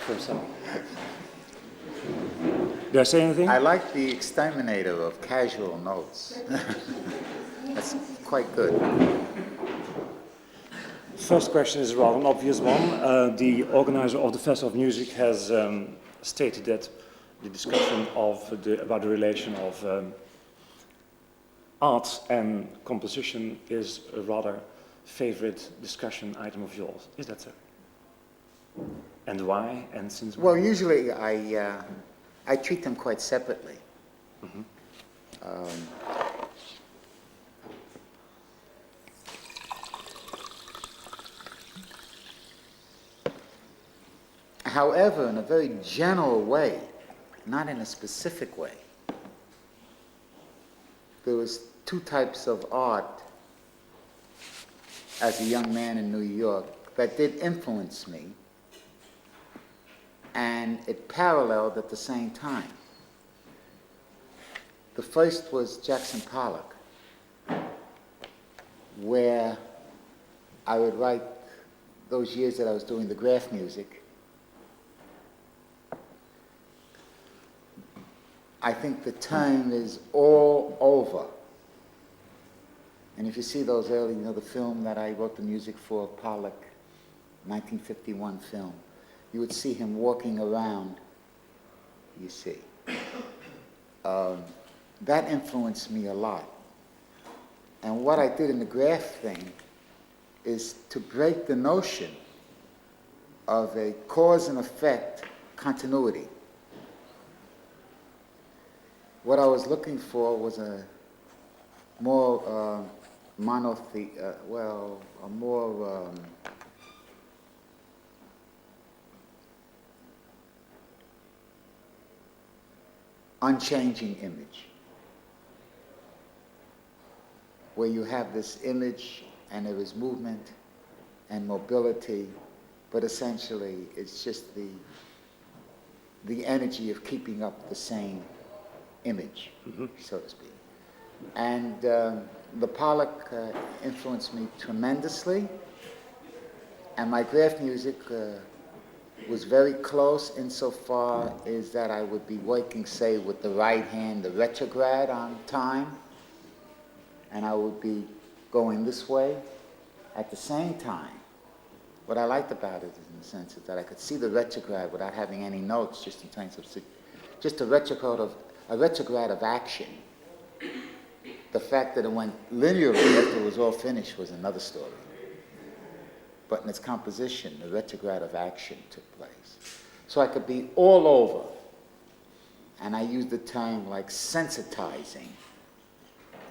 first song. Did I say anything? I like the exterminator of casual notes. That's quite good. First question is rather an obvious one. The organizer of the Festival of Music has stated that the discussion about the relation of art and composition is a rather favorite discussion item of yours. Is that so? And why? And since when? Well, usually I treat them quite separately. Mm-hmm. However, in a very general way, not in a specific way, there was two types of art as a young man in New York that did influence me, and it paralleled at the same time. The first was Jackson Pollock, where I would write those years that I was doing the graph music. I think the time is all over. And if you see those early, the film that I wrote the music for, Pollock, 1951 film, you would see him walking around, you see. That influenced me a lot. And what I did in the graph thing is to break the notion of a cause and effect continuity. What I was looking for was a more unchanging image, where you have this image and there is movement and mobility, but essentially it's just the energy of keeping up the same image, mm-hmm. so to speak. And the Pollock influenced me tremendously, and my graph music was very close insofar as that I would be working, say, with the right hand, the retrograde on time, and I would be going this way. At the same time, what I liked about it, in the sense, is that I could see the retrograde without having any notes, just in terms of just a retrograde of action. The fact that it went linearly after it was all finished was another story. But in its composition, the retrograde of action took place. So I could be all over, and I used the term like sensitizing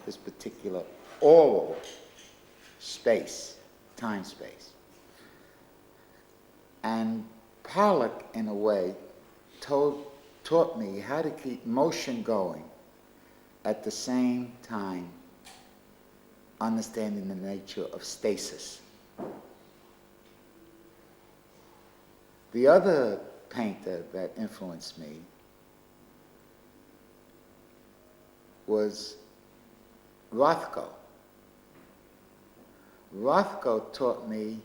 this particular oral space, time space. And Pollock, in a way, taught me how to keep motion going at the same time understanding the nature of stasis. The other painter that influenced me was Rothko. Rothko taught me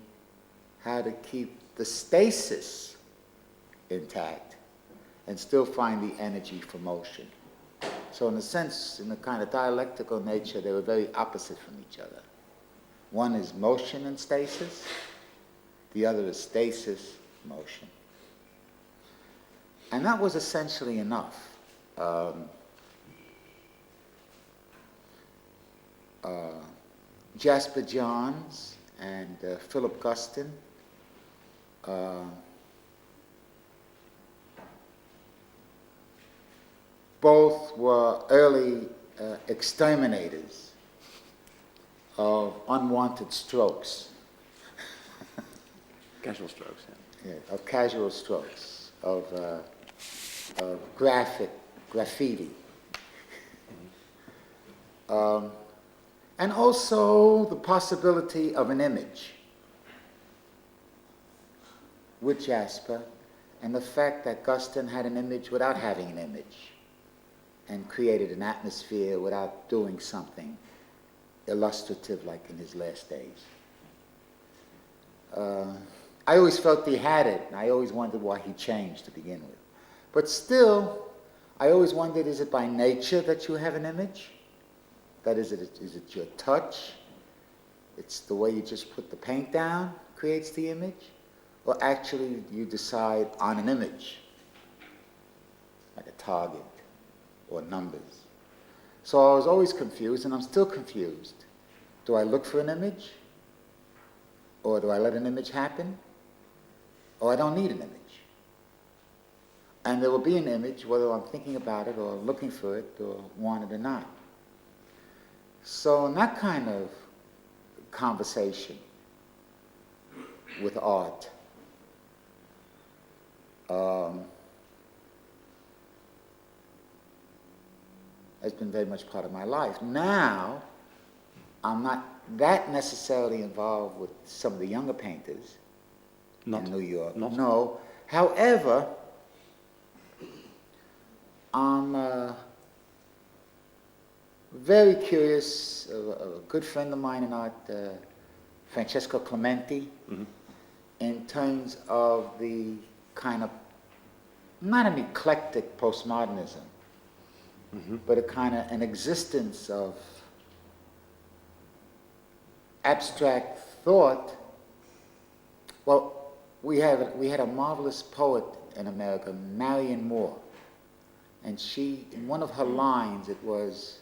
how to keep the stasis intact and still find the energy for motion. So in a sense, in a kind of dialectical nature, they were very opposite from each other. One is motion and stasis, the other is stasis, motion. And that was essentially enough. Jasper Johns and Philip Guston both were early exterminators of unwanted strokes. Casual strokes, yeah. Yeah, of casual strokes, of graffiti. And also the possibility of an image with Jasper, and the fact that Guston had an image without having an image, and created an atmosphere without doing something illustrative like in his last days. I always felt he had it, and I always wondered why he changed to begin with. But still, I always wondered, is it by nature that you have an image? That is it your touch? It's the way you just put the paint down creates the image? Or actually you decide on an image, like a target or numbers? So I was always confused, and I'm still confused. Do I look for an image? Or do I let an image happen? Or I don't need an image. And there will be an image, whether I'm thinking about it or looking for it or want it or not. So in that kind of conversation with art, has been very much part of my life. Now, I'm not that necessarily involved with some of the younger painters in New York. No. However, I'm very curious. A good friend of mine in art, Francesco Clementi, in terms of the kind of, not an eclectic postmodernism, but a kind of an existence of abstract thought. Well, we had a marvelous poet in America, Marion Moore, and she, in one of her lines, it was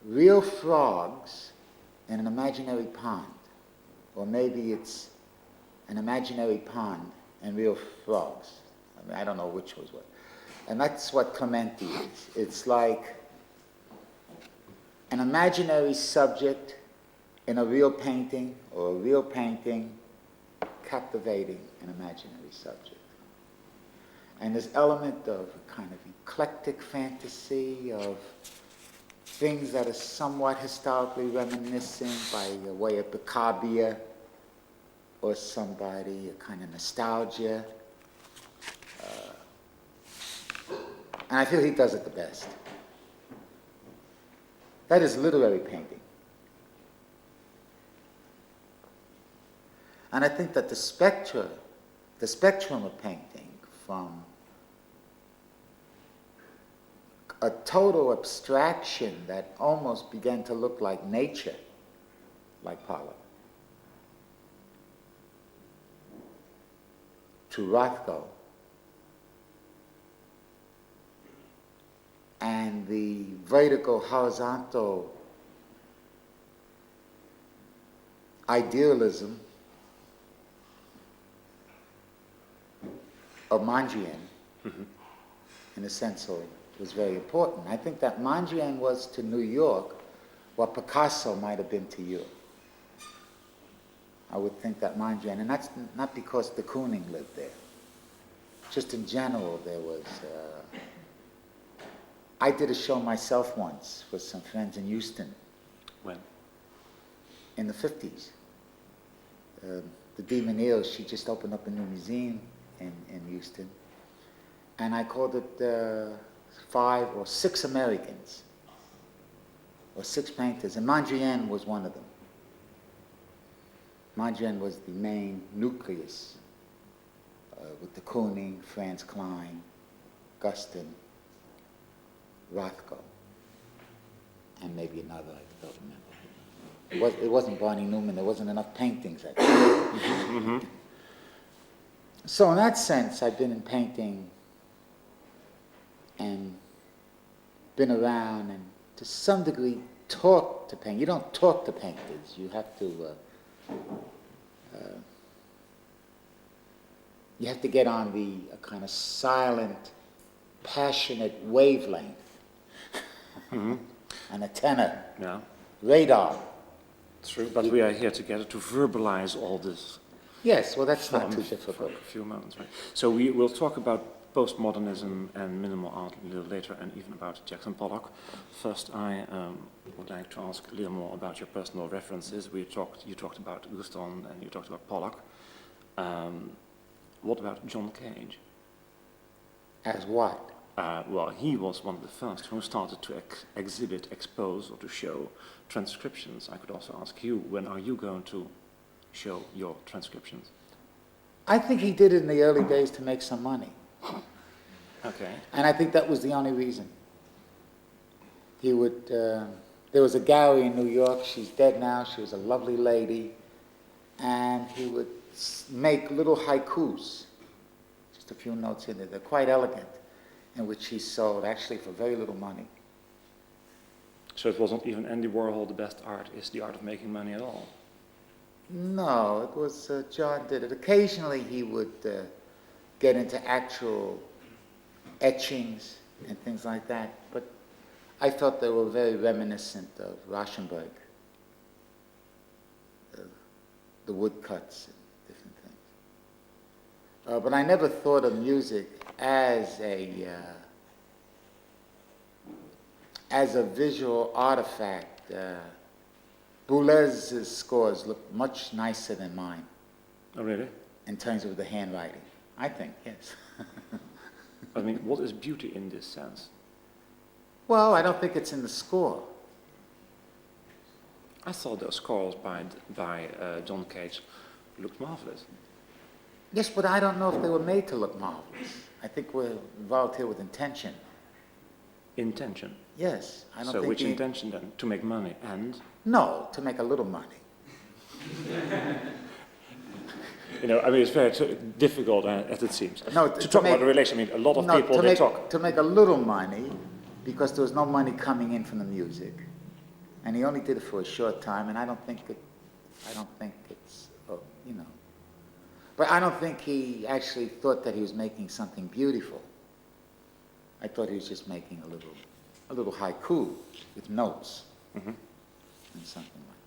real frogs in an imaginary pond, or maybe it's an imaginary pond and real frogs. I mean, I don't know which was what. And that's what Clementi is. It's like an imaginary subject in a real painting, or a real painting captivating an imaginary subject. And this element of a kind of eclectic fantasy, of things that are somewhat historically reminiscent by way of Picabia or somebody, a kind of nostalgia. And I feel he does it the best. That is literary painting. And I think that the spectrum of painting, from a total abstraction that almost began to look like nature, like Pollock, to Rothko, and the vertical, horizontal idealism of Mondrian, in a sense, was very important. I think that Mondrian was to New York what Picasso might have been to Europe. I would think that Mondrian, and that's not because de Kooning lived there. Just in general, there was... I did a show myself once with some friends in Houston. When? In the 50s. The Demon Eels, she just opened up a new museum in Houston. And I called it 5 or 6 Americans, or 6 painters, and Mondrian was one of them. Mondrian was the main nucleus, with de Kooning, Franz Klein, Guston, Rothko, and maybe another, I don't remember. It wasn't Barney Newman, there wasn't enough paintings, actually. So in that sense, I've been in painting and been around and to some degree talk to painters. You don't talk to painters, you have to get on the kind of silent, passionate wavelength, and a tenor, radar. True, but we are here together to verbalize all this. Yes, well, that's not too difficult. For a few moments, right? So we will talk about postmodernism and minimal art a little later, and even about Jackson Pollock. First, I would like to ask a little more about your personal references. You talked about Guston and you talked about Pollock. What about John Cage? As what? Well, he was one of the first who started to exhibit, expose, or to show transcriptions. I could also ask you, when are you going to show your transcriptions? I think he did it in the early days to make some money. Okay. And I think that was the only reason. He would, there was a gallery in New York, she's dead now, she was a lovely lady, and he would make little haikus, just a few notes in there, they're quite elegant, in which he sold actually for very little money. So it wasn't even Andy Warhol, the best art is the art of making money at all? No, it was John did it. Occasionally he would get into actual etchings and things like that, but I felt they were very reminiscent of Rauschenberg, the woodcuts and different things. But I never thought of music as a visual artifact. Boulez's scores look much nicer than mine. Oh, really? In terms of the handwriting, I think, yes. I mean, what is beauty in this sense? Well, I don't think it's in the score. I thought those scores by John Cage looked marvelous. Yes, but I don't know if they were made to look marvelous. I think we're involved here with intention. Intention? Yes. I don't so think which intention then? To make money and? No, to make a little money. You know, I mean, it's very difficult as it seems. No, to talk about the relation, I mean, a lot of people, they talk. To make a little money, because there was no money coming in from the music. And he only did it for a short time, and I don't think it's, you know. But I don't think he actually thought that he was making something beautiful. I thought he was just making a little haiku with notes. Mm-hmm. And something like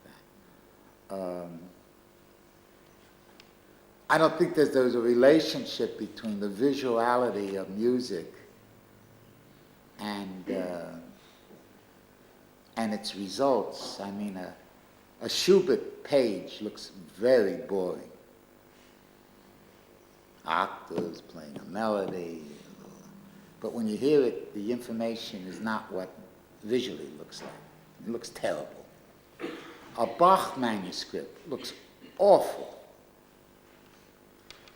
that. I don't think there's a relationship between the visuality of music and its results. I mean, a Schubert page looks very boring. Octaves playing a melody, but when you hear it, the information is not what visually looks like. It looks terrible. A Bach manuscript looks awful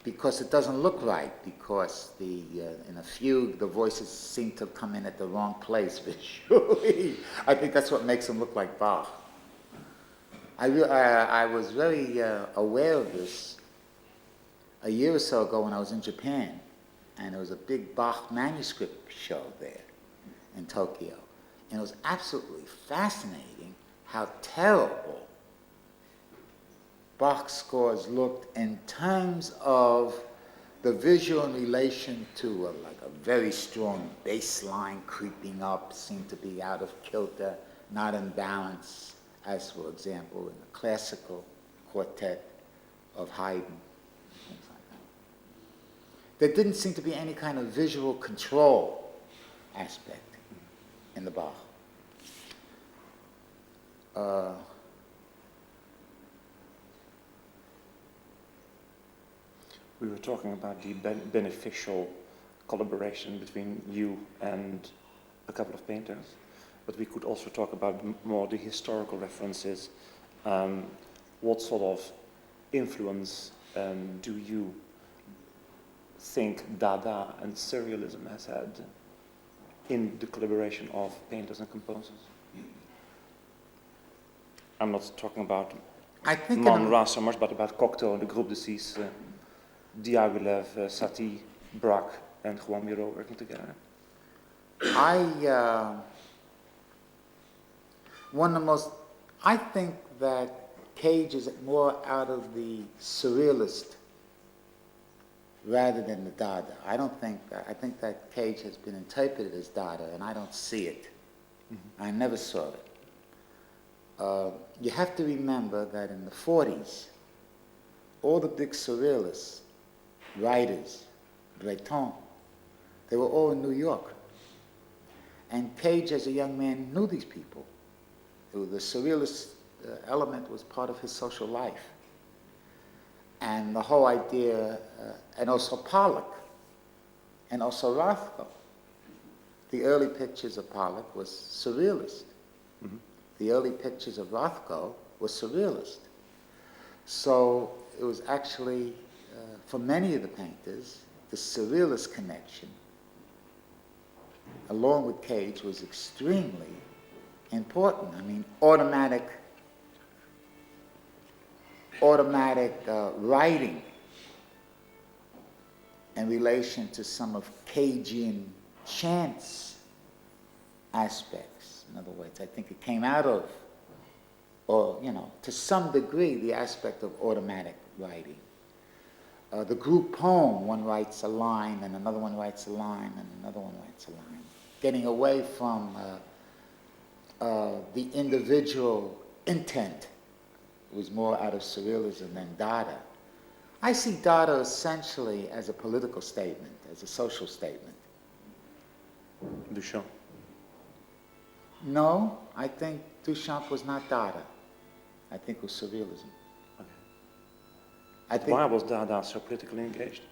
because it doesn't look right, because in a fugue the voices seem to come in at the wrong place visually. I think that's what makes them look like Bach. I was very aware of this a year or so ago when I was in Japan, and there was a big Bach manuscript show there in Tokyo, and it was absolutely fascinating how terrible Bach's scores looked in terms of the visual in relation to like a very strong bass line creeping up, seemed to be out of kilter, not in balance, as for example in the classical quartet of Haydn, things like that. There didn't seem to be any kind of visual control aspect in the Bach. We were talking about the beneficial collaboration between you and a couple of painters, but we could also talk about more the historical references. What sort of influence do you think Dada and Surrealism has had in the collaboration of painters and composers? I'm not talking about Man Ra so much, but about Cocteau, the Groupe de Six, Diaghilev, Satie, Braque, and Juan Miró working together. I think that Cage is more out of the surrealist rather than the Dada. I think that Cage has been interpreted as Dada, and I don't see it. Mm-hmm. I never saw it. You have to remember that in the 40s, all the big surrealists, writers, Breton, they were all in New York. And Cage, as a young man, knew these people. The surrealist element was part of his social life. And the whole idea, and also Pollock, and also Rothko. The early pictures of Pollock was surrealist. Mm-hmm. The early pictures of Rothko were surrealist. So it was actually for many of the painters, the surrealist connection, along with Cage, was extremely important. I mean, automatic writing in relation to some of Cagean chance aspects. In other words, I think it came out of, or, you know, to some degree, the aspect of automatic writing. The group poem, one writes a line, and another one writes a line, and another one writes a line. Getting away from the individual intent was more out of surrealism than Dada. I see Dada essentially as a political statement, as a social statement. Duchamp. No, I think Duchamp was not Dada. I think it was surrealism. Okay. I think, Why was Dada so politically engaged?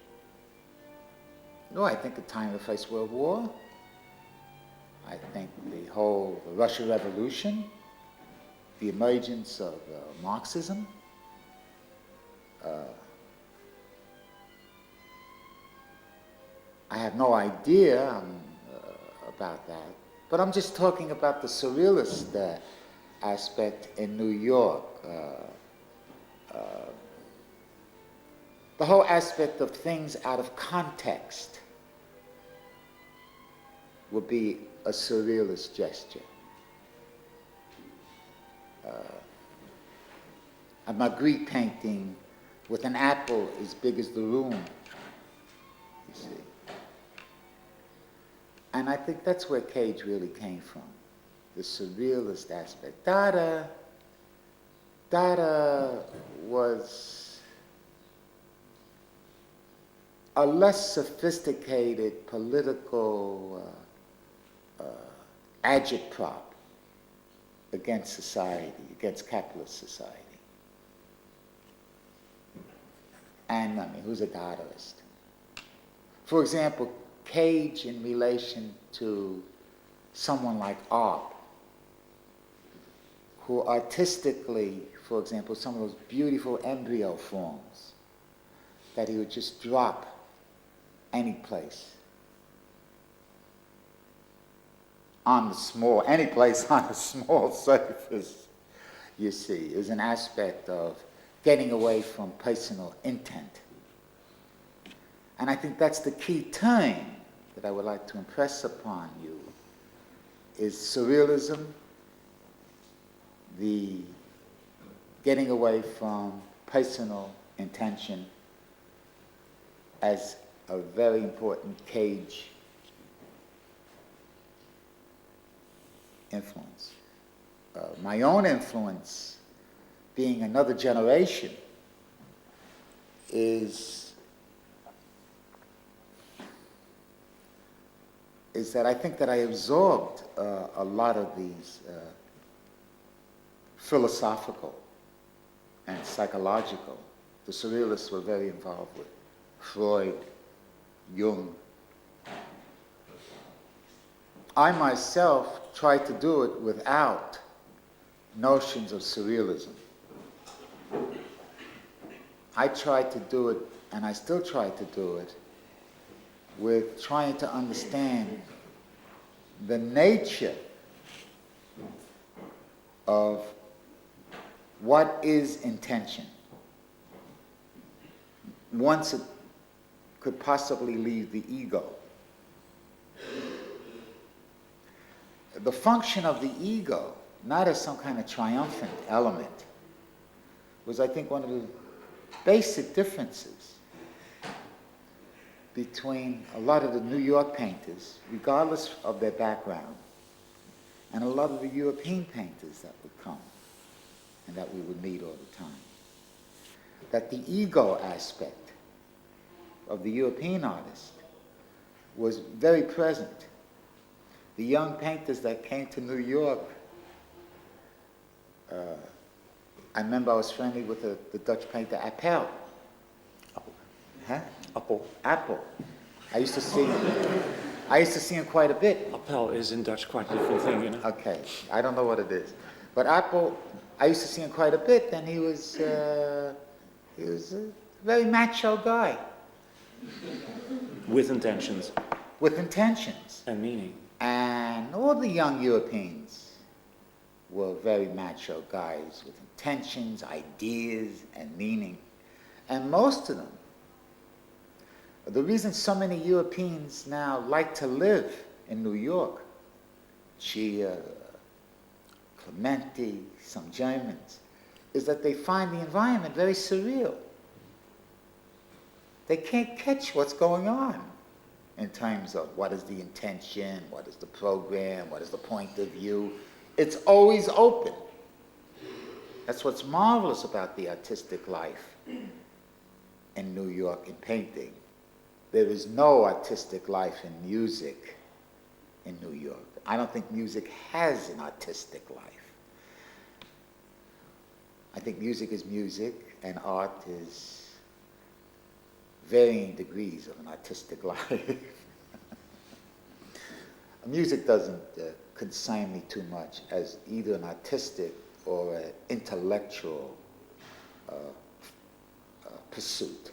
no, I think the time of the First World War. I think the whole Russian Revolution, the emergence of Marxism, I have no idea about that, but I'm just talking about the surrealist aspect in New York. The whole aspect of things out of context would be a surrealist gesture. A Magritte painting with an apple as big as the room, you see. And I think that's where Cage really came from, the surrealist aspect. Dada was a less sophisticated political agitprop against society, against capitalist society. And I mean, who's a Dadaist? For example, Cage in relation to someone like Art, who artistically, for example, some of those beautiful embryo forms that he would just drop any place on the small, any place on a small surface, you see, is an aspect of getting away from personal intent. And I think that's the key term that I would like to impress upon you, is surrealism, the getting away from personal intention as a very important Cage influence. My own influence, being another generation, is that I think that I absorbed a lot of these philosophical and psychological. The surrealists were very involved with Freud, Jung. I myself tried to do it without notions of surrealism. I tried to do it, and I still try to do it, with trying to understand the nature of what is intention once it could possibly leave the ego. The function of the ego, not as some kind of triumphant element, was, I think, one of the basic differences between a lot of the New York painters, regardless of their background, and a lot of the European painters that would come and that we would meet all the time. That the ego aspect of the European artist was very present. The young painters that came to New York, I remember I was friendly with the Dutch painter Appel. Huh? Apple. I used to see him quite a bit. Appel is in Dutch quite a different thing, you know. Okay, I don't know what it is, but Apple, I used to see him quite a bit, and he was very macho guy. With intentions. With intentions. And meaning. And all the young Europeans were very macho guys with intentions, ideas, and meaning. And most of them, the reason so many Europeans now like to live in New York, Chia, Clementi, some Germans, is that they find the environment very surreal. They can't catch what's going on in terms of what is the intention, what is the program, what is the point of view. It's always open. That's what's marvelous about the artistic life in New York in painting. There is no artistic life in music in New York. I don't think music has an artistic life. I think music is music, and art is varying degrees of an artistic life. Music doesn't concern me too much as either an artistic or an intellectual pursuit.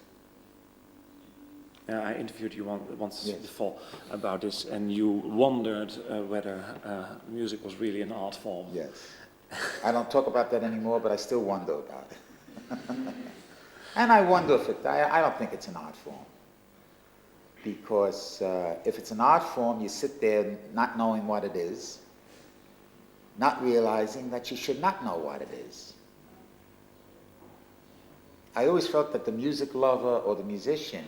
I interviewed you once Yes. before about this, and you wondered whether music was really an art form. Yes. I don't talk about that anymore, but I still wonder about it. And I wonder if I don't think it's an art form. Because if it's an art form, you sit there not knowing what it is, not realizing that you should not know what it is. I always felt that the music lover or the musician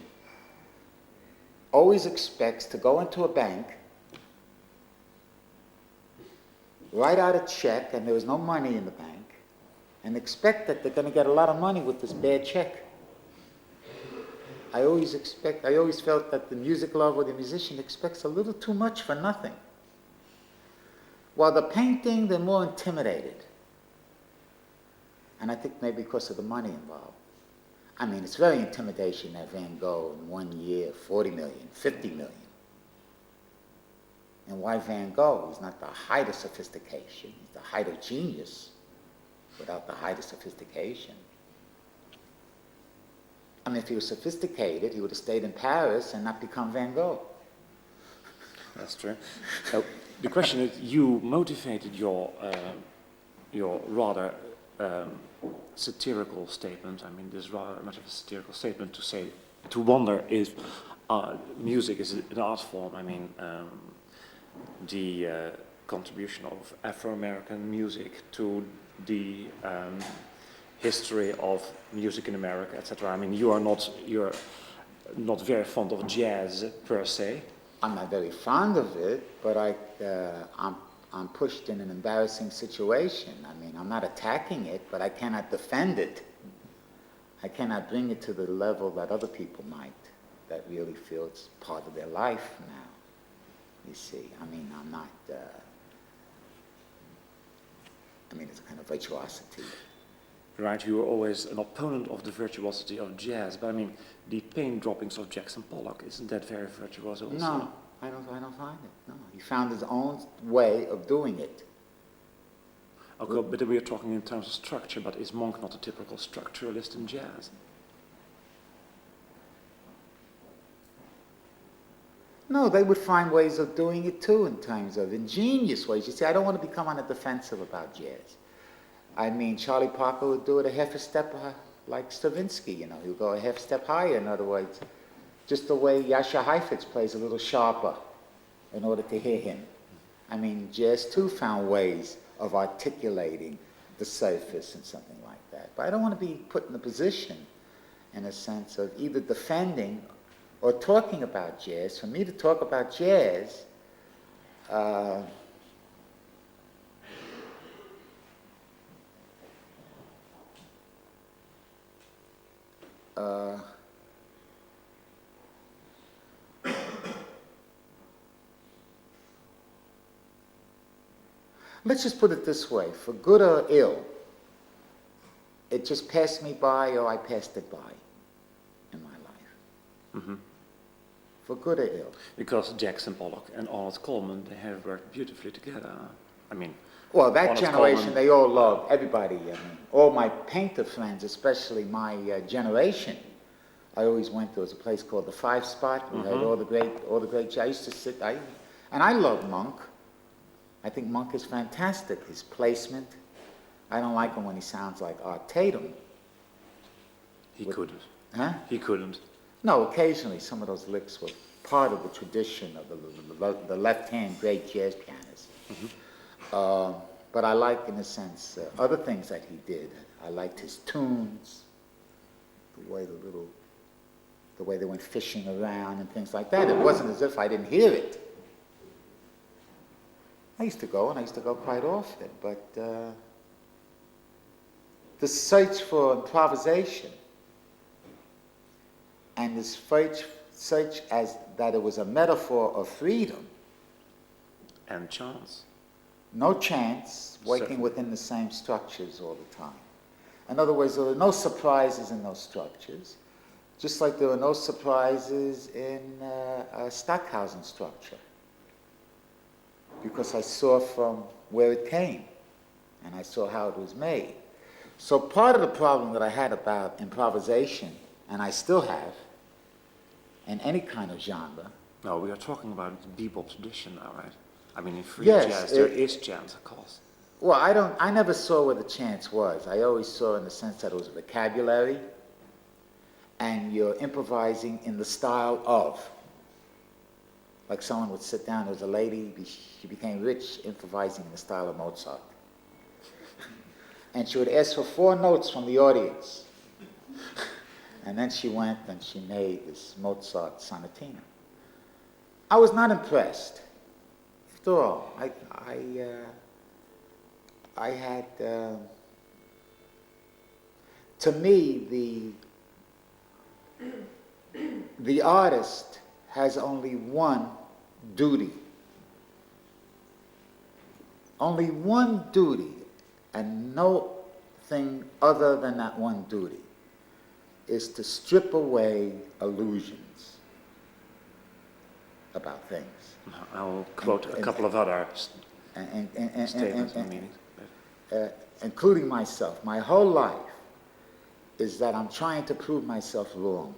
always expects to go into a bank, write out a check, and there was no money in the bank, and expect that they're going to get a lot of money with this bad check. I always felt that the music lover or the musician expects a little too much for nothing. While the painting, they're more intimidated. And I think maybe because of the money involved. I mean, it's very intimidation that Van Gogh in 1 year, 40 million, 50 million. And why Van Gogh? He's not the height of sophistication. He's the height of genius without the height of sophistication. I mean, if he was sophisticated, he would have stayed in Paris and not become Van Gogh. That's true. The question is, you motivated your rather satirical statement. I mean, this is rather much of a satirical statement to say, to wonder if music is an art form. I mean, the contribution of Afro-American music to the history of music in America, etc. I mean, you're not very fond of jazz per se. I'm not very fond of it, but I'm pushed in an embarrassing situation. I mean, I'm not attacking it, but I cannot defend it. I cannot bring it to the level that other people might, that really feel it's part of their life now. You see, I mean, I'm not, I mean, it's a kind of virtuosity. Right, you were always an opponent of the virtuosity of jazz, but I mean, the paint droppings of Jackson Pollock, isn't that very virtuoso also? No, I don't find it. No, he found his own way of doing it. Okay, but we are talking in terms of structure, but is Monk not a typical structuralist in jazz? No, they would find ways of doing it too in terms of ingenious ways. You see, I don't want to become on the defensive about jazz. I mean, Charlie Parker would do it a half a step like Stravinsky, you know. He would go a half step higher, in other words. Just the way Jascha Heifetz plays a little sharper in order to hear him. I mean, jazz too found ways of articulating the surface and something like that. But I don't want to be put in a position, in a sense, of either defending or talking about jazz. For me to talk about jazz, let's just put it this way, for good or ill, it just passed me by or I passed it by in my life. Mm-hmm. For good or ill. Because Jackson Pollock and Arnold Coleman, they have worked beautifully together. I mean, well, that Arnold generation, Coleman, they all loved, everybody, I mean, all my painter friends, especially my generation, I always went, there was a place called the Five Spot. We heard all the great, I used to sit, and I love Monk. I think Monk is fantastic, his placement. I don't like him when he sounds like Art Tatum. He couldn't. Huh? He couldn't. No, occasionally some of those licks were part of the tradition of the left-hand great jazz pianist. But I like, in a sense, other things that he did. I liked his tunes, the way they went fishing around and things like that. It wasn't as if I didn't hear it. I used to go, and I used to go quite often, but the search for improvisation and this search as that it was a metaphor of freedom. And chance. No chance, working within the same structures all the time. In other words, there were no surprises in those structures, just like there were no surprises in a Stockhausen structure, because I saw from where it came, and I saw how it was made. So part of the problem that I had about improvisation, and I still have, in any kind of genre. No, we are talking about the bebop tradition now, right? I mean, in free Yes, jazz, there is chance, of course. Well, I never saw where the chance was. I always saw in the sense that it was a vocabulary, and you're improvising in the style of. Like someone would sit down, there was a lady, she became rich improvising in the style of Mozart. And she would ask for 4 notes from the audience. And then she went and she made this Mozart sonatina. I was not impressed. After all, I had, to me, the artist has only one duty. Only one duty, and nothing other than that one duty, is to strip away illusions about things. I will quote a couple of other statements and meanings. Including myself. My whole life is that I'm trying to prove myself wrong,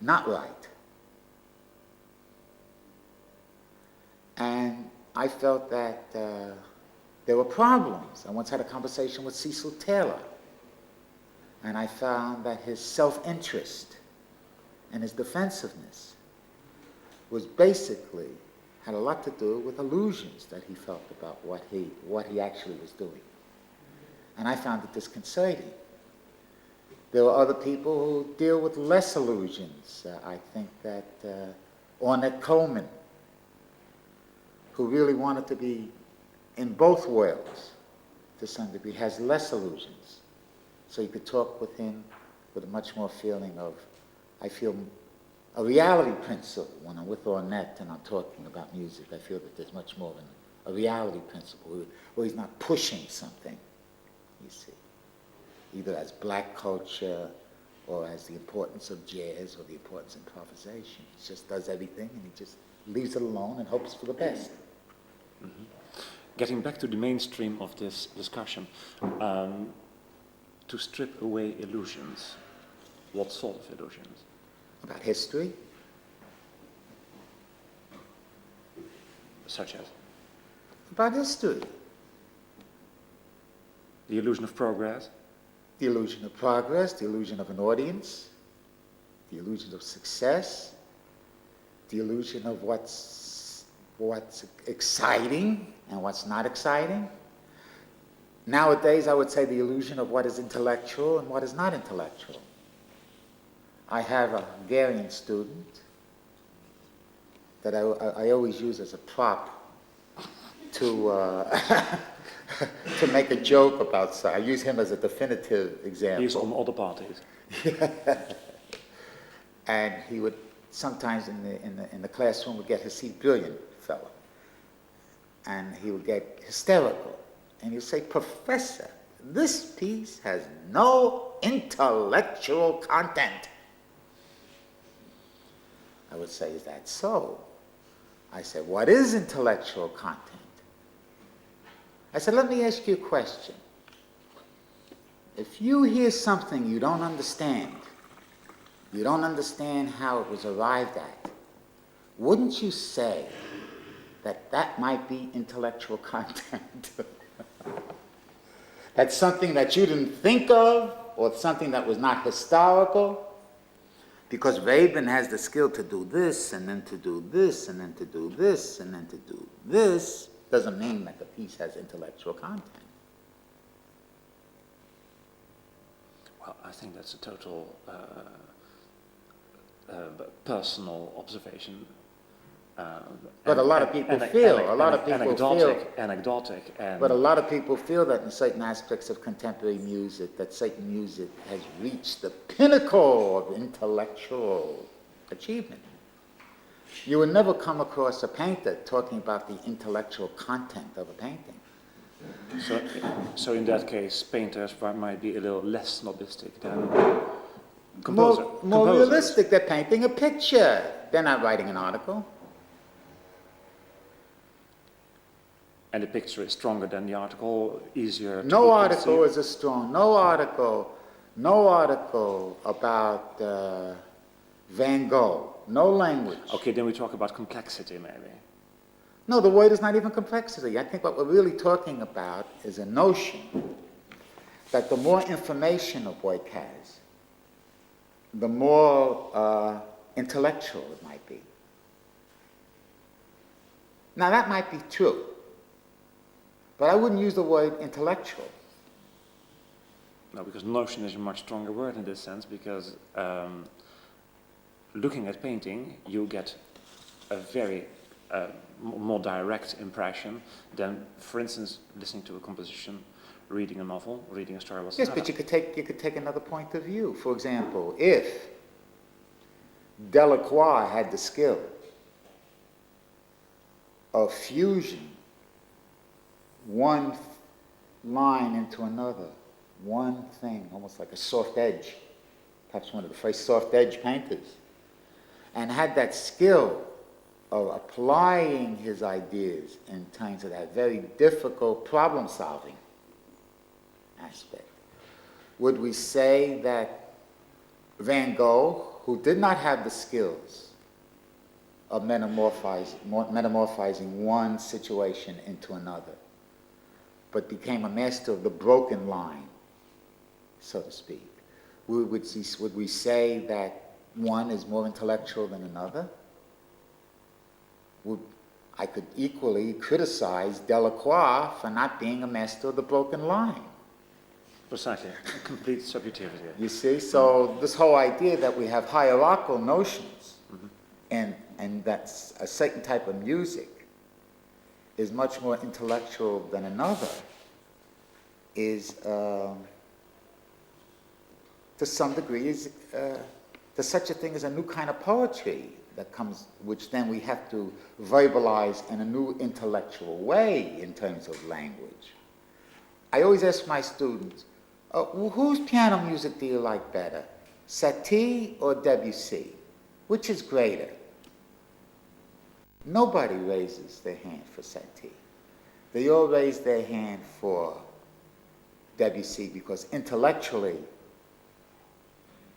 not right. And I felt that there were problems. I once had a conversation with Cecil Taylor, and I found that his self-interest and his defensiveness was basically, had a lot to do with illusions that he felt about what he actually was doing. And I found it disconcerting. There were other people who deal with less illusions. I think that Ornette Coleman, who really wanted to be in both worlds to some degree, has less illusions. So you could talk with him with a much more feeling of, I feel, a reality principle. When I'm with Ornette and I'm talking about music, I feel that there's much more than a reality principle, where he's not pushing something, you see, either as black culture or as the importance of jazz or the importance of improvisation. He just does everything and he just leaves it alone and hopes for the best. Getting back to the mainstream of this discussion, to strip away illusions. What sort of illusions? About history. Such as? About history. The illusion of progress? The illusion of progress, the illusion of an audience, the illusion of success, the illusion of what's exciting and what's not exciting. Nowadays, I would say the illusion of what is intellectual and what is not intellectual. I have a Hungarian student that I always use as a prop to to make a joke about. So I use him as a definitive example. He's on other parties. And he would sometimes in the classroom would get his seat, brilliant fellow, and he would get hysterical, and he'd say, "Professor, this piece has no intellectual content." I would say, "Is that so?" I said, "What is intellectual content?" I said, "Let me ask you a question. If you hear something you don't understand you don't understand how it was arrived at, wouldn't you say that that might be intellectual content? That's something that you didn't think of, or something that was not historical? Because Webern has the skill to do this, and then to do this, and then to do this, and then to do this, doesn't mean that the piece has intellectual content. Well, I think that's a total personal observation. But a lot of people feel, anecdotic, and but a lot of people feel that in certain aspects of contemporary music, that certain music has reached the pinnacle of intellectual achievement. You would never come across a painter talking about the intellectual content of a painting. So in that case, painters might be a little less snobistic than composers. More realistic. They're painting a picture. They're not writing an article. And the picture is stronger than the article, easier to No be article conceived. is as strong. No article about Van Gogh. No language. Okay, then we talk about complexity, maybe. No, the word is not even complexity. I think what we're really talking about is a notion that the more information a work has, the more intellectual it might be. Now, that might be true, but I wouldn't use the word intellectual. No, because notion is a much stronger word in this sense, because looking at painting, you get a very more direct impression than, for instance, listening to a composition, reading a novel, reading a story. Yes, but you could take another point of view. For example, if Delacroix had the skill of fusing one line into another, one thing, almost like a soft edge, perhaps one of the first soft edge painters, and had that skill of applying his ideas in terms of that very difficult problem-solving aspect, would we say that Van Gogh, who did not have the skills of metamorphizing one situation into another, but became a master of the broken line, so to speak, would we say that one is more intellectual than another? I could equally criticize Delacroix for not being a master of the broken line. Precisely, complete subjectivity. You see, so this whole idea that we have hierarchical notions, and that's a certain type of music is much more intellectual than another, is to some degree is there's such a thing as a new kind of poetry that comes, which then we have to verbalize in a new intellectual way in terms of language. I always ask my students, whose piano music do you like better, Satie or Debussy? Which is greater? Nobody raises their hand for Satie. They all raise their hand for Debussy because intellectually,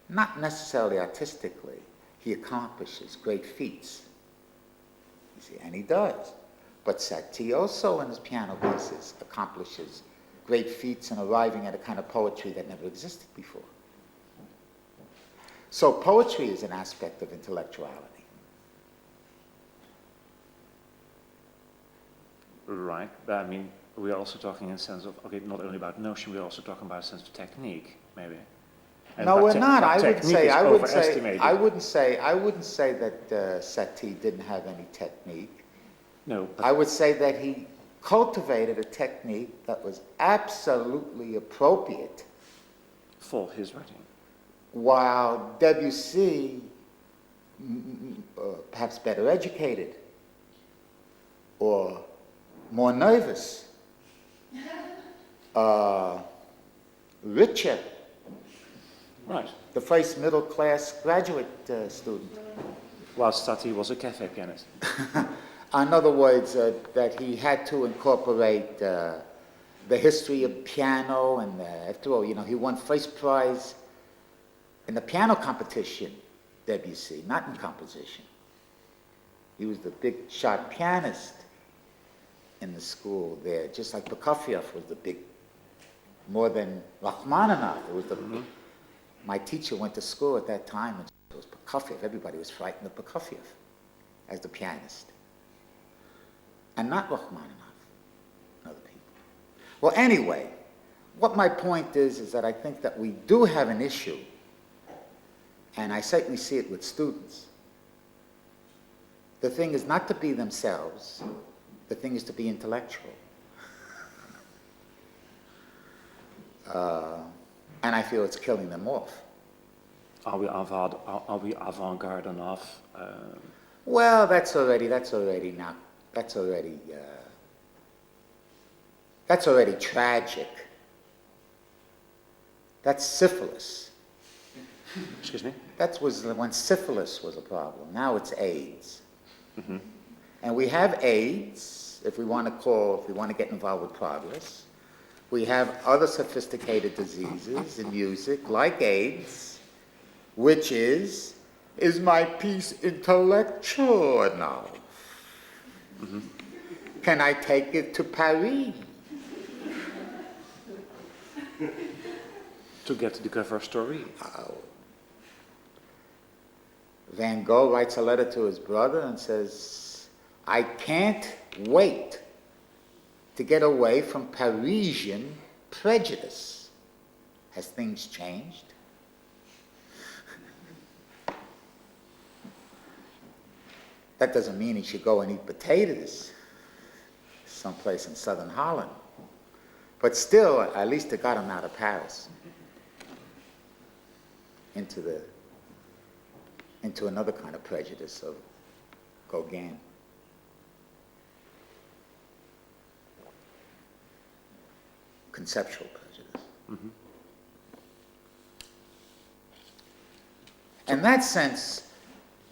not necessarily artistically, he accomplishes great feats. You see, and he does. But Satie also in his piano pieces accomplishes great feats in arriving at a kind of poetry that never existed before. So poetry is an aspect of intellectuality. Right, but I mean, we're also talking in a sense of, okay, not only about notion, we're also talking about a sense of technique, maybe. And no, we're not. I wouldn't say that Satie didn't have any technique. No. I would say that he cultivated a technique that was absolutely appropriate for his writing. While Debussy, perhaps better educated, or more nervous, richer. Right. The first middle-class graduate student. While Satie was a cafe pianist. In other words, that he had to incorporate the history of piano, and after all, you know, he won first prize in the piano competition Debussy, not in composition. He was the big shot pianist in the school there, just like Prokofiev was the big, more than Rachmaninoff. It was the, my teacher went to school at that time, and it was Prokofiev. Everybody was frightened of Prokofiev as the pianist, and not Rachmaninoff, other people. Well, anyway, what my point is that I think that we do have an issue, and I certainly see it with students. The thing is not to be themselves. The thing is to be intellectual. And I feel it's killing them off. Are we avant-garde enough? Well, that's already tragic. That's syphilis. Excuse me? That was when syphilis was a problem. Now it's AIDS. And we have AIDS, if we want to get involved with progress. We have other sophisticated diseases in music, like AIDS, which is my piece intellectual enough? Can I take it to Paris? To get the cover story? Van Gogh writes a letter to his brother and says, I can't wait to get away from Parisian prejudice. Has things changed? That doesn't mean he should go and eat potatoes someplace in southern Holland. But still, at least it got him out of Paris into another kind of prejudice of Gauguin. Conceptual prejudice. In that sense,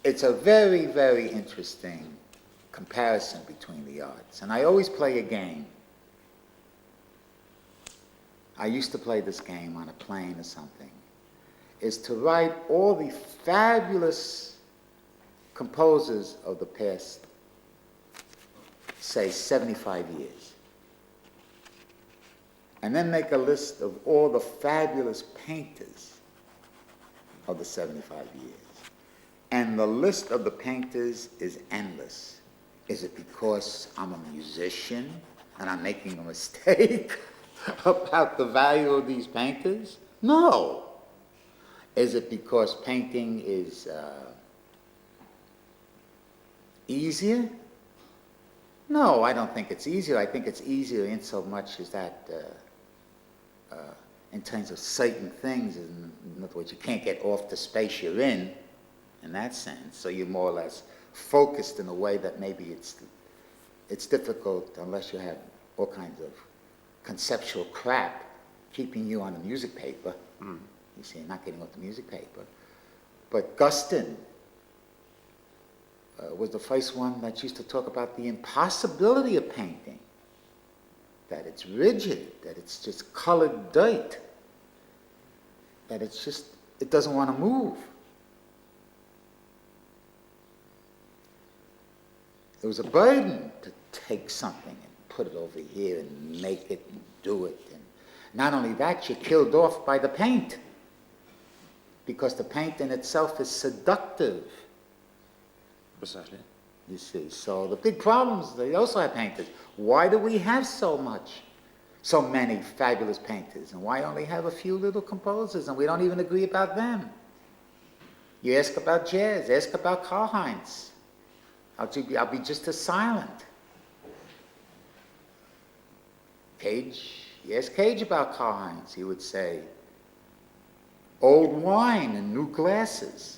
it's a very, very interesting comparison between the arts. And I always play a game. I used to play this game on a plane or something, is to write all the fabulous composers of the past, say, 75 years. And then make a list of all the fabulous painters of the 75 years. And the list of the painters is endless. Is it because I'm a musician and I'm making a mistake about the value of these painters? No. Is it because painting is easier? No, I don't think it's easier. I think it's easier in so much as that in terms of certain things, in other words, you can't get off the space you're in that sense. So you're more or less focused in a way that maybe it's difficult unless you have all kinds of conceptual crap keeping you on the music paper. You see, not getting off the music paper. But Gustin was the first one that used to talk about the impossibility of painting, that it's rigid, that it's just colored dirt, that it doesn't want to move. It was a burden to take something and put it over here and make it and do it. And not only that, you're killed off by the paint, because the paint in itself is seductive. Precisely. You see, so the big problems, they also have painters. Why do we have so many fabulous painters? And why only have a few little composers? And we don't even agree about them. You ask about jazz, ask about Karl-Heinz. I'll be just as silent. Cage, you ask Cage about Karl-Heinz, he would say, old wine and new glasses.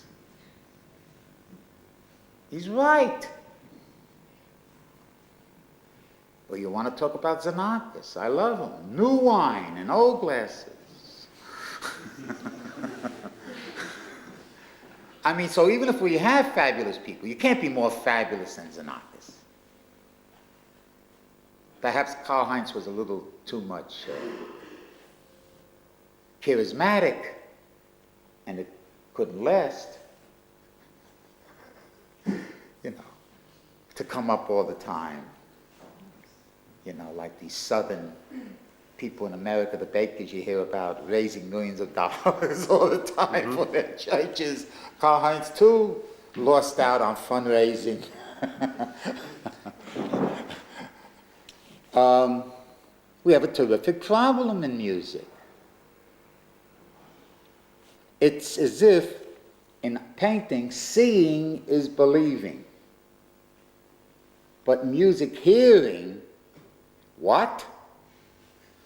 He's right. Well, you want to talk about Xenakis? I love him. New wine and old glasses. I mean, so even if we have fabulous people, you can't be more fabulous than Xenakis. Perhaps Karl-Heinz was a little too much charismatic, and it couldn't last. to come up all the time. You know, like these southern people in America, the bakers you hear about raising millions of dollars all the time for their churches. Karl-Heinz too lost out on fundraising. We have a terrific problem in music. It's as if in painting, seeing is believing. But music, hearing, what?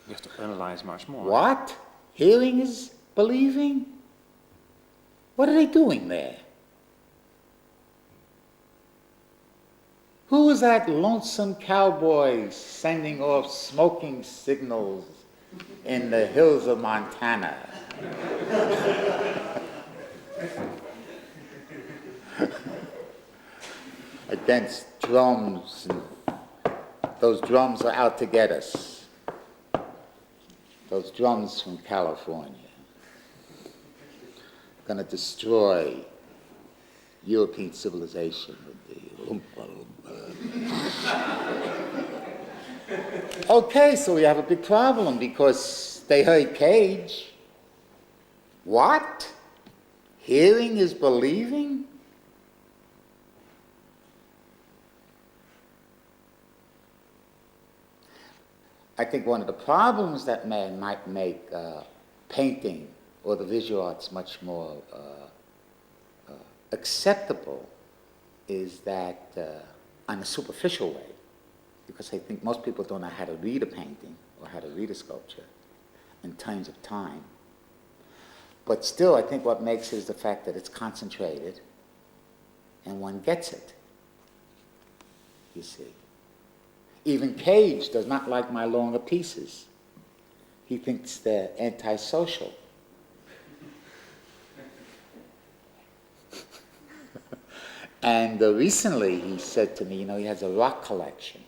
You have to analyze much more. What? Hearing is believing? What are they doing there? Who is that lonesome cowboy sending off smoking signals in the hills of Montana? Against drums, and those drums are out to get us. Those drums from California. Gonna destroy European civilization with the oompa loompa. Okay, so we have a big problem because they heard Cage. What? Hearing is believing? I think one of the problems that might make painting or the visual arts much more acceptable is that on a superficial way, because I think most people don't know how to read a painting or how to read a sculpture in terms of time. But still, I think what makes it is the fact that it's concentrated and one gets it, you see. Even Cage does not like my longer pieces. He thinks they're antisocial. And recently he said to me, you know, he has a rock collection.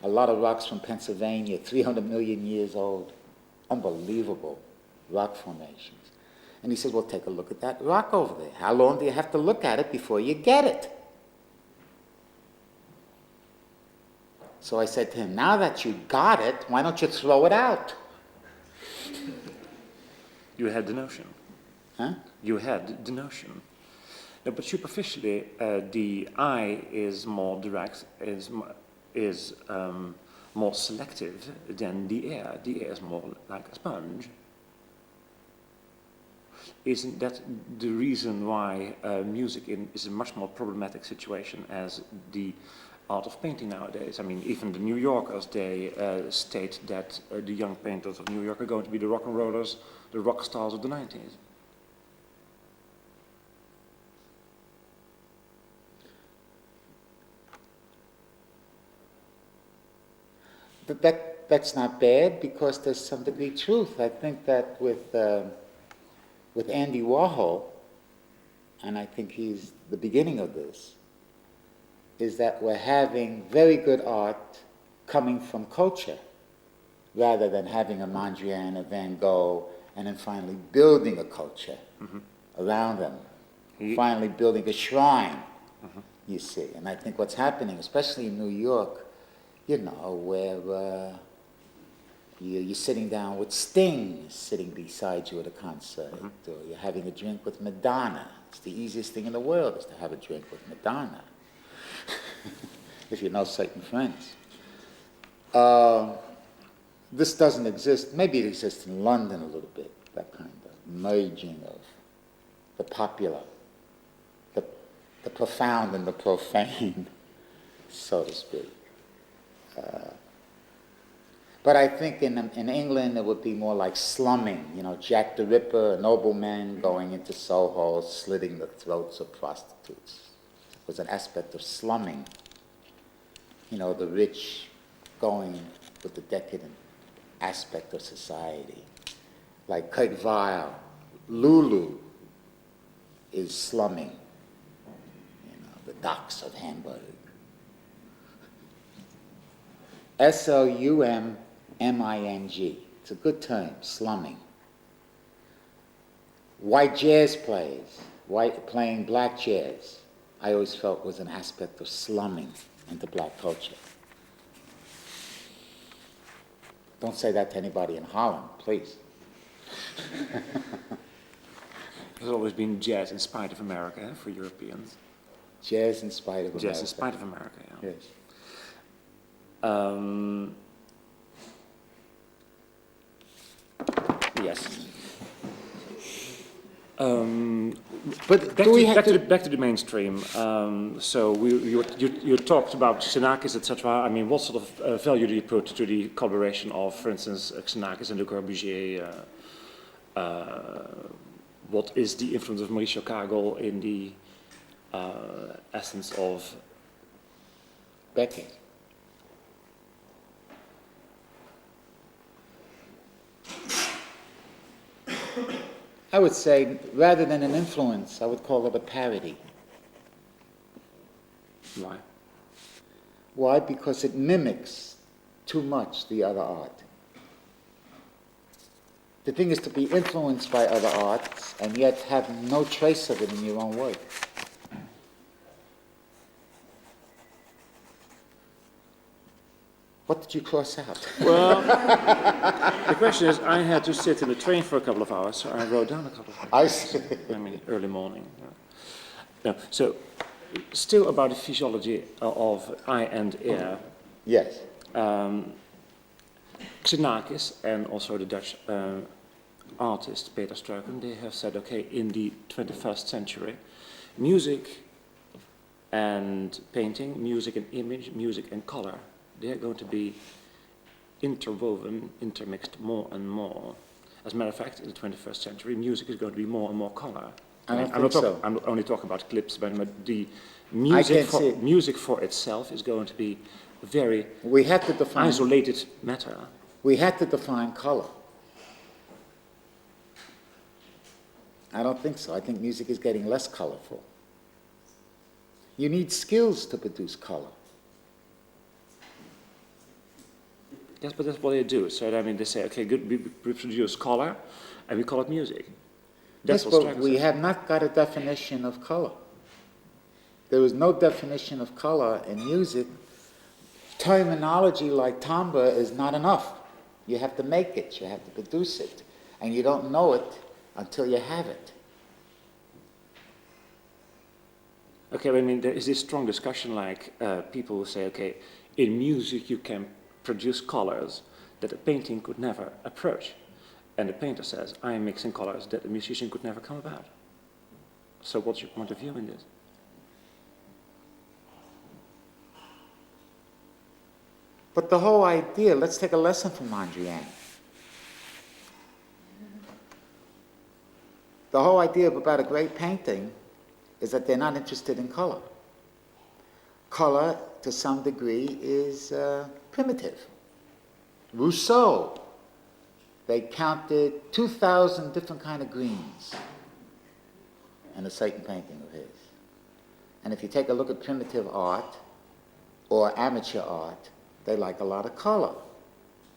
A lot of rocks from Pennsylvania, 300 million years old. Unbelievable rock formations. And he said, well, take a look at that rock over there. How long do you have to look at it before you get it? So I said to him, now that you got it, why don't you throw it out? You had the notion. Huh? You had the notion. No, but superficially, the eye is more direct, is more selective than the air. The air is more like a sponge. Isn't that the reason why music is a much more problematic situation as the art of painting nowadays? I mean, even the New Yorkers, they state that the young painters of New York are going to be the rock and rollers, the rock stars of the 90s. But that's not bad because there's some degree of truth. I think that with Andy Warhol, and I think he's the beginning of this, is that we're having very good art coming from culture rather than having a Mondrian, a Van Gogh, and then finally building a culture around them, finally building a shrine, you see. And I think what's happening, especially in New York, you know, where you're sitting down with Sting sitting beside you at a concert, or you're having a drink with Madonna. It's the easiest thing in the world is to have a drink with Madonna, if you know certain friends. This doesn't exist. Maybe it exists in London a little bit, that kind of merging of the popular, the profound and the profane, so to speak. But I think in England it would be more like slumming, you know, Jack the Ripper, a nobleman going into Soho, slitting the throats of prostitutes. It was an aspect of slumming, you know, the rich going with the decadent aspect of society. Like Kurt Weill, Lulu is slumming, you know, the docks of Hamburg. slumming. It's a good term, slumming. White jazz players, playing black jazz. I always felt was an aspect of slumming into black culture. Don't say that to anybody in Holland, please. There's always been jazz in spite of America for Europeans. Jazz in spite of America. Jazz in spite of America, yeah. Yes. Yes. But Back to the mainstream. So you talked about Xenakis, etc. I mean, what sort of value do you put to the collaboration of, for instance, Xenakis and Le Corbusier? What is the influence of Mauricio Kagel in the essence of Becky? I would say, rather than an influence, I would call it a parody. Why? Why? Because it mimics too much the other art. The thing is to be influenced by other arts and yet have no trace of it in your own work. What did you cross out? Well, the question is, I had to sit in the train for a couple of hours, so I wrote down a couple of things. I see. I mean, early morning. Yeah. No, so, still about the physiology of eye and ear. Yes. Xenakis and also the Dutch artist Peter Struiken, they have said, okay, in the 21st century, music and painting, music and image, music and color, they're going to be interwoven, intermixed more and more. As a matter of fact, in the 21st century, music is going to be more and more color. I'm not only talking about clips, but the music for itself is going to be very isolated matter. We had to define color. I don't think so. I think music is getting less colorful. You need skills to produce color. Yes, but that's what they do. So, I mean, they say, okay, good, we produce color, and we call it music. That's yes, but we have not got a definition of color. There is no definition of color in music. Terminology like timbre is not enough. You have to make it, you have to produce it, and you don't know it until you have it. Okay, I mean, there is this strong discussion like people will say, okay, in music you can produce colors that a painting could never approach. And the painter says, I am mixing colors that a musician could never come about. So what's your point of view in this? But the whole idea, let's take a lesson from Mondrian. The whole idea about a great painting is that they're not interested in color. Color, to some degree, is primitive. Rousseau, they counted 2,000 different kind of greens in a certain painting of his. And if you take a look at primitive art or amateur art, they like a lot of color.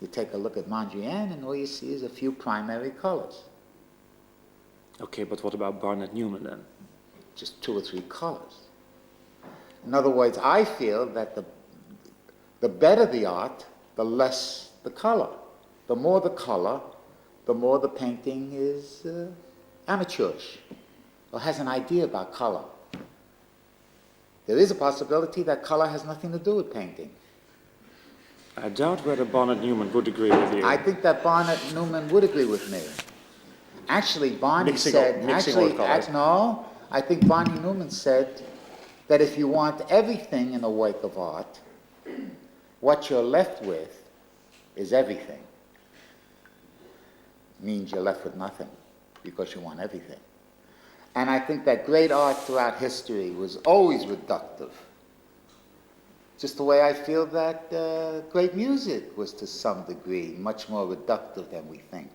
You take a look at Mondrian and all you see is a few primary colors. Okay, but what about Barnett Newman then? Just 2 or 3 colors. In other words, I feel that the better the art, the less the color. The more the color, the more the painting is amateurish or has an idea about color. There is a possibility that color has nothing to do with painting. I doubt whether Barnett Newman would agree with you. I think that Barnett Newman would agree with me. Actually, Barney said, I think Barney Newman said that if you want everything in a work of art, what you're left with is everything. Means you're left with nothing because you want everything. And I think that great art throughout history was always reductive. Just the way I feel that great music was to some degree much more reductive than we think.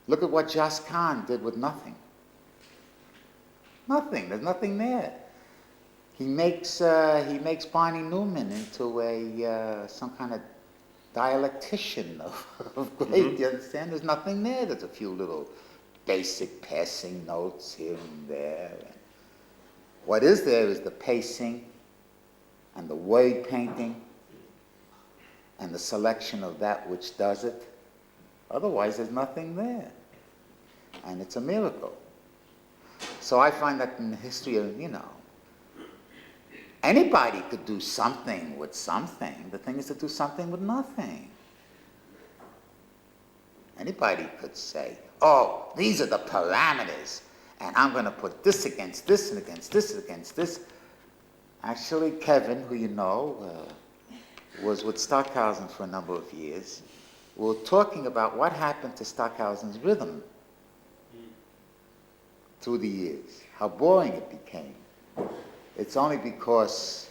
Look at what Jas Khan did with nothing. Nothing. There's nothing there. He makes Barney Newman into some kind of dialectician of great, you understand? There's nothing there. There's a few little basic passing notes here and there. And what is there is the pacing and the word painting and the selection of that which does it. Otherwise, there's nothing there. And it's a miracle. So I find that in the history of, anybody could do something with something. The thing is to do something with nothing. Anybody could say, oh, these are the parameters, and I'm going to put this against this and against this and against this. Actually, Kevin, who you know, was with Stockhausen for a number of years. We were talking about what happened to Stockhausen's rhythm through the years, how boring it became. It's only because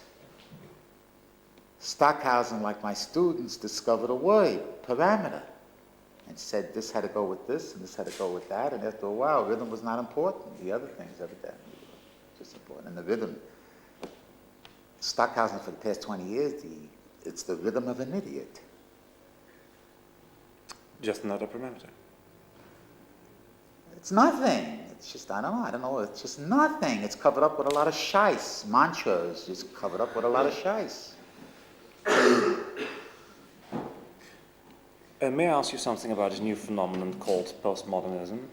Stockhausen, like my students, discovered a word, parameter, and said this had to go with this and this had to go with that, and after a while, rhythm was not important. The other things evidently were just important. And the rhythm, Stockhausen for the past 20 years, it's the rhythm of an idiot. Just another parameter. It's nothing. It's just, I don't know, it's just nothing. It's covered up with a lot of shice. Mantra is just covered up with a lot of shice. May I ask you something about this new phenomenon called Post-Modernism?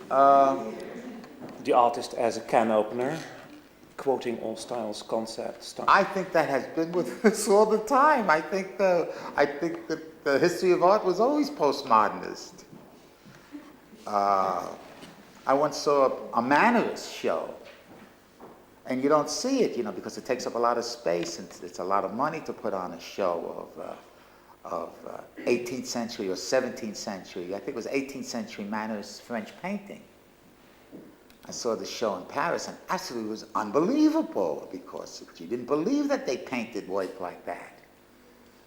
The artist as a can opener, quoting all styles, concepts. I think that has been with us all the time. I think that the history of art was always postmodernist. I once saw a mannerist show, and you don't see it, because it takes up a lot of space, and it's a lot of money to put on a show of 18th century or 17th century. I think it was 18th century mannerist French painting. I saw the show in Paris, and absolutely it was unbelievable, because you didn't believe that they painted work like that.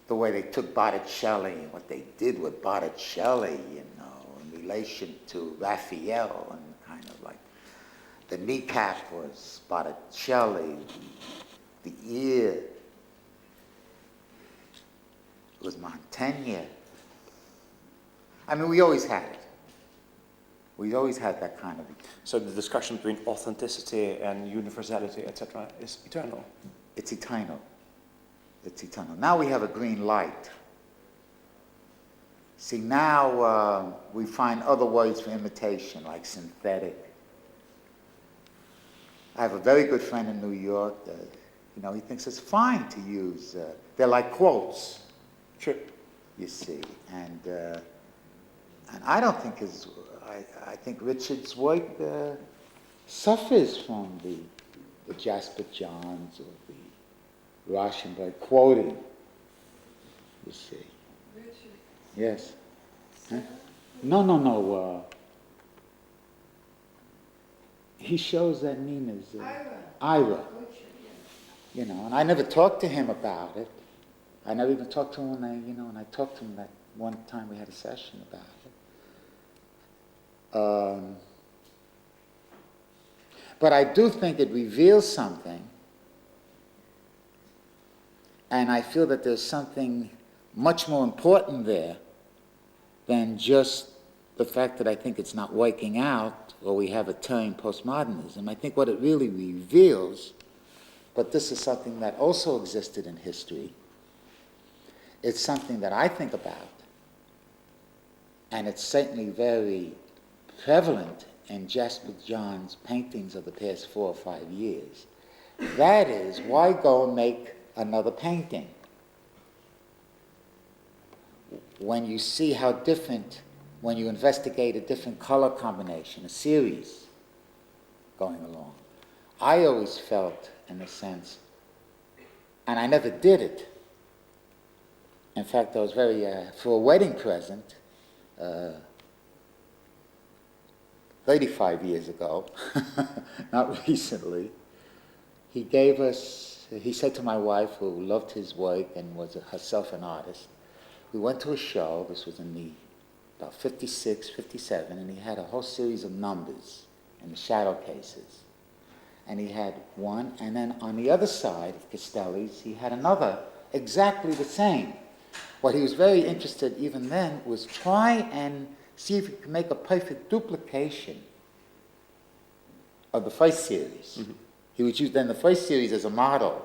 The way they took Botticelli and what they did with Botticelli, in relation to Raphael, and kind of like the kneecap was Botticelli, the ear was Montaigne. I mean, we always had it. We always had that kind of. So the discussion between authenticity and universality, etc., is eternal. It's eternal. It's eternal. Now we have a green light. See, now we find other words for imitation, like synthetic. I have a very good friend in New York. He thinks it's fine to use. They're like quotes. Sure. You see, and I don't think I think Richard's work suffers from the Jasper Johns or the Rauschenberg quoting. You see. Richard. Yes. Huh? No. He shows that Nina's Ira. And I never talked to him about it. I never even talked to him when I talked to him that one time we had a session about it. But I do think it reveals something, and I feel that there's something much more important there than just the fact that I think it's not working out, or we have a term postmodernism. I think what it really reveals, but this is something that also existed in history, it's something that I think about, and it's certainly very prevalent in Jasper John's paintings of the past 4 or 5 years. That is, why go and make another painting when you see how different, when you investigate a different color combination, a series going along? I always felt, in a sense, and I never did it. In fact, I was very, for a wedding present, 35 years ago, not recently, he said to my wife, who loved his work and was herself an artist, we went to a show, this was in about 56, 57, and he had a whole series of numbers in the shadow cases. And he had one, and then on the other side of Castelli's, he had another exactly the same. What he was very interested even then was try and see if he could make a perfect duplication of the first series. Mm-hmm. He would use then the first series as a model,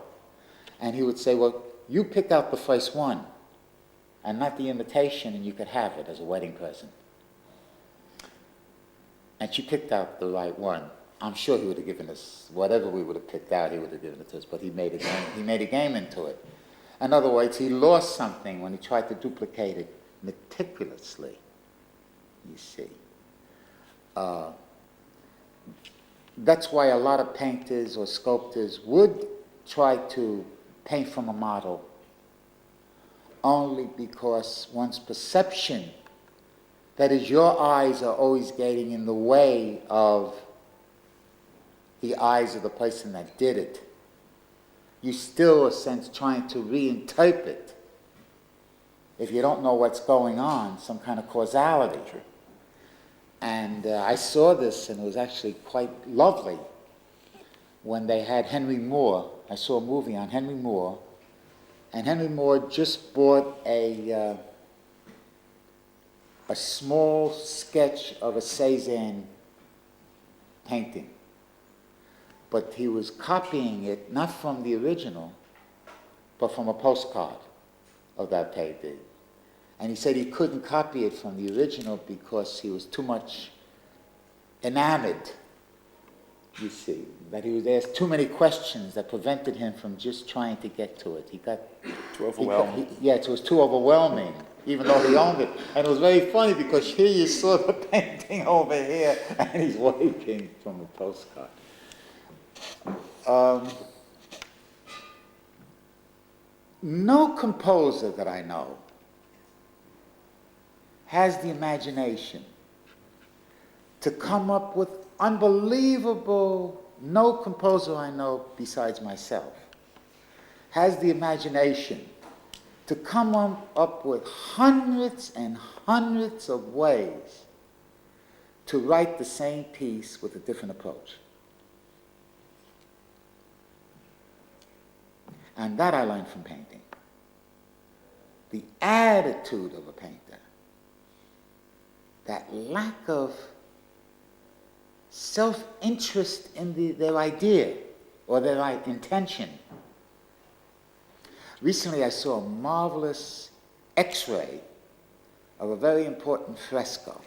and he would say, well, you pick out the first one and not the imitation, and you could have it as a wedding present. And she picked out the right one. I'm sure he would have given us whatever we would have picked out, he would have given it to us, but he made a game. He made a game into it. In other words, he lost something when he tried to duplicate it meticulously, you see. That's why a lot of painters or sculptors would try to paint from a model, only because one's perception, that is, your eyes are always getting in the way of the eyes of the person that did it. You still, in a sense, trying to reinterpret, if you don't know what's going on, some kind of causality. Sure. And I saw this, and it was actually quite lovely when they had Henry Moore. I saw a movie on Henry Moore, and Henry Moore just bought a small sketch of a Cézanne painting. But he was copying it not from the original, but from a postcard of that painting. And he said he couldn't copy it from the original because he was too much enamored, you see, that he was asked too many questions that prevented him from just trying to get to it. He got too overwhelming. It was too overwhelming, even though he owned it. And it was very funny because here you saw the painting over here, and he's waving from a postcard. No composer that I know has the imagination to come up with unbelievable, no composer I know besides myself has the imagination to come up with hundreds and hundreds of ways to write the same piece with a different approach. And that I learned from painting. The attitude of a painter, that lack of self-interest in their idea or their intention. Recently I saw a marvelous X-ray of a very important fresco.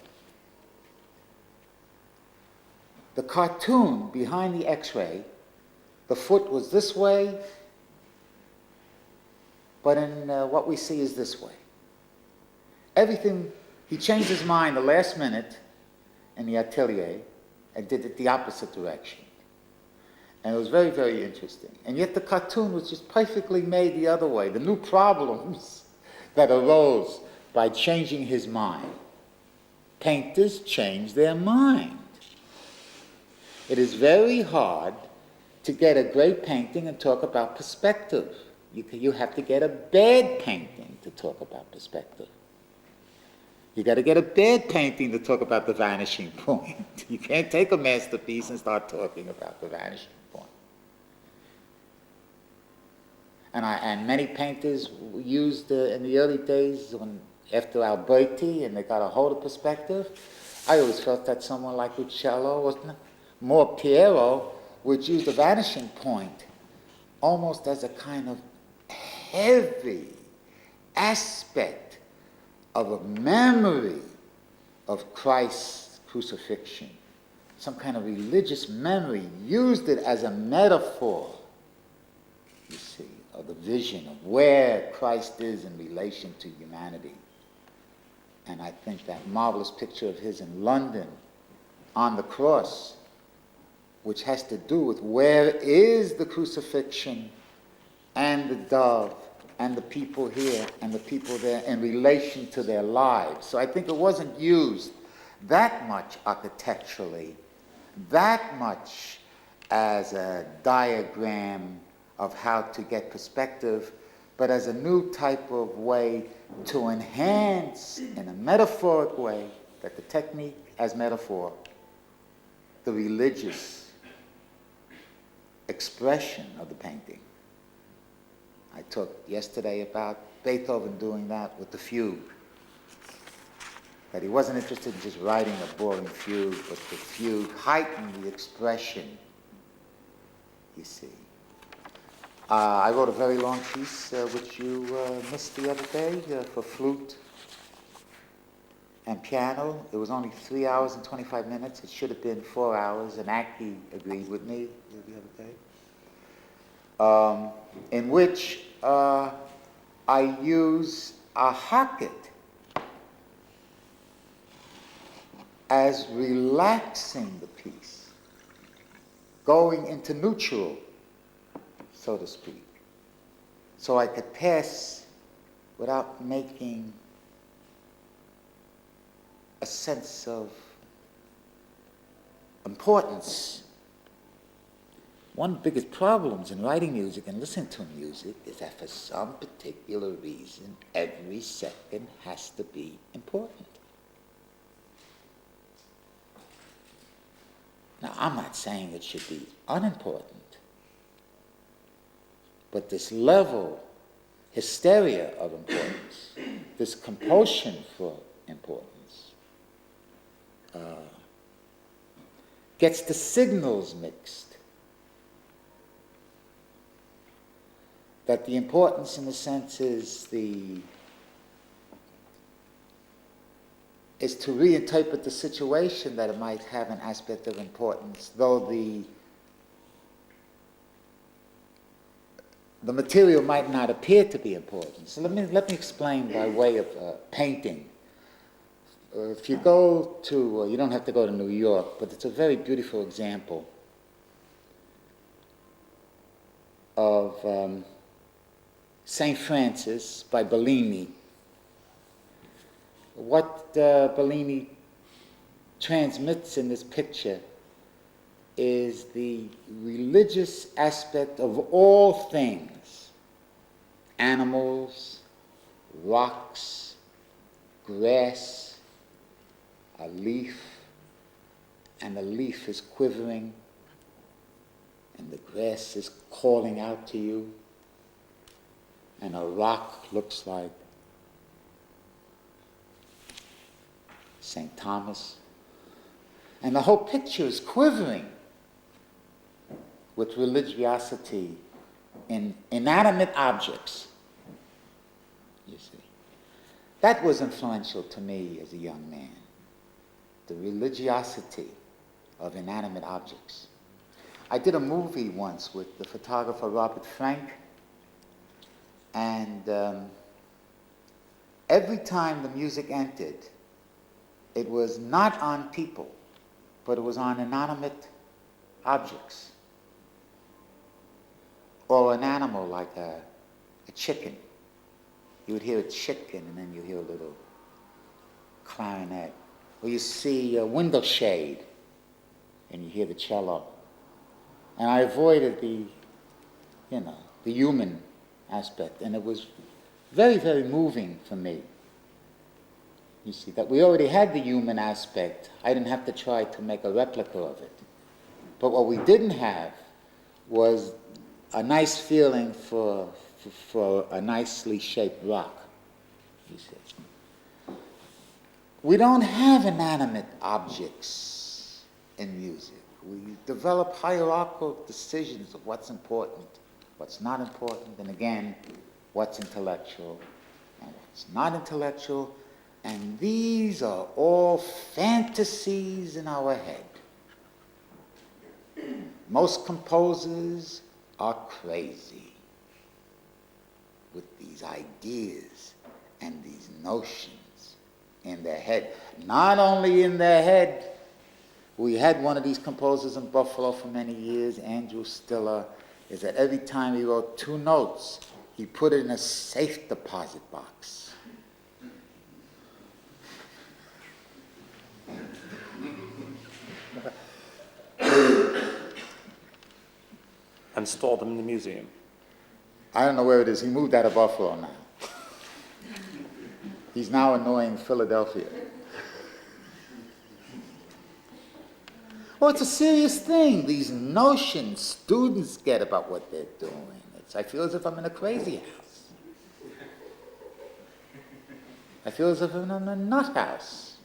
The cartoon behind the X-ray, the foot was this way, but in what we see is this way. Everything, he changed his mind the last minute in the atelier and did it the opposite direction. And it was very, very interesting. And yet the cartoon was just perfectly made the other way. The new problems that arose by changing his mind. Painters change their mind. It is very hard to get a great painting and talk about perspective. You have to get a bad painting to talk about perspective. You got to get a bad painting to talk about the vanishing point. You can't take a masterpiece and start talking about the vanishing point. And many painters used in the early days, after Alberti, and they got a hold of perspective. I always felt that someone like Uccello or more Piero would use the vanishing point almost as a kind of heavy aspect of a memory of Christ's crucifixion, some kind of religious memory, used it as a metaphor, you see, of the vision of where Christ is in relation to humanity. And I think that marvelous picture of his in London on the cross, which has to do with where is the crucifixion and the dove and the people here and the people there in relation to their lives. So I think it wasn't used that much architecturally, that much as a diagram of how to get perspective, but as a new type of way to enhance, in a metaphoric way, that the technique as metaphor, the religious expression of the painting. I talked yesterday about Beethoven doing that with the fugue. That he wasn't interested in just writing a boring fugue, but the fugue heightened the expression, you see. I wrote a very long piece, which you missed the other day, for flute and piano. It was only 3 hours and 25 minutes. It should have been 4 hours, and Aki agreed with me the other day, in which I use a Hackett as relaxing the piece, going into neutral, so to speak, so I could pass without making a sense of importance. One of the biggest problems in writing music and listening to music is that for some particular reason, every second has to be important. Now, I'm not saying it should be unimportant, but this level, hysteria of importance, this compulsion for importance, gets the signals mixed. That the importance, in a sense, is to reinterpret the situation, that it might have an aspect of importance, though the material might not appear to be important. So let me explain by way of painting. If you go to, you don't have to go to New York, but it's a very beautiful example of St. Francis by Bellini. What Bellini transmits in this picture is the religious aspect of all things: animals, rocks, grass, a leaf, and the leaf is quivering, and the grass is calling out to you, and a rock looks like St. Thomas, and the whole picture is quivering with religiosity in inanimate objects, you see. That was influential to me as a young man, the religiosity of inanimate objects. I did a movie once with the photographer Robert Frank, and every time the music entered, it was not on people, but it was on inanimate objects, or an animal like a chicken. You would hear a chicken, and then you hear a little clarinet. Or you see a window shade, and you hear the cello. And I avoided the human aspect, and it was very, very moving for me. You see, that we already had the human aspect. I didn't have to try to make a replica of it. But what we didn't have was a nice feeling for a nicely shaped rock, you see. We don't have inanimate objects in music. We develop hierarchical decisions of what's important, what's not important, and again, what's intellectual and what's not intellectual. And these are all fantasies in our head. Most composers are crazy with these ideas and these notions in their head. Not only in their head. We had one of these composers in Buffalo for many years, Andrew Stiller, is that every time he wrote 2 notes, he put it in a safe deposit box. And stored them in the museum. I don't know where it is. He moved out of Buffalo now. He's now annoying Philadelphia. Well, it's a serious thing, these notions students get about what they're doing. I feel as if I'm in a crazy house. I feel as if I'm in a nut house.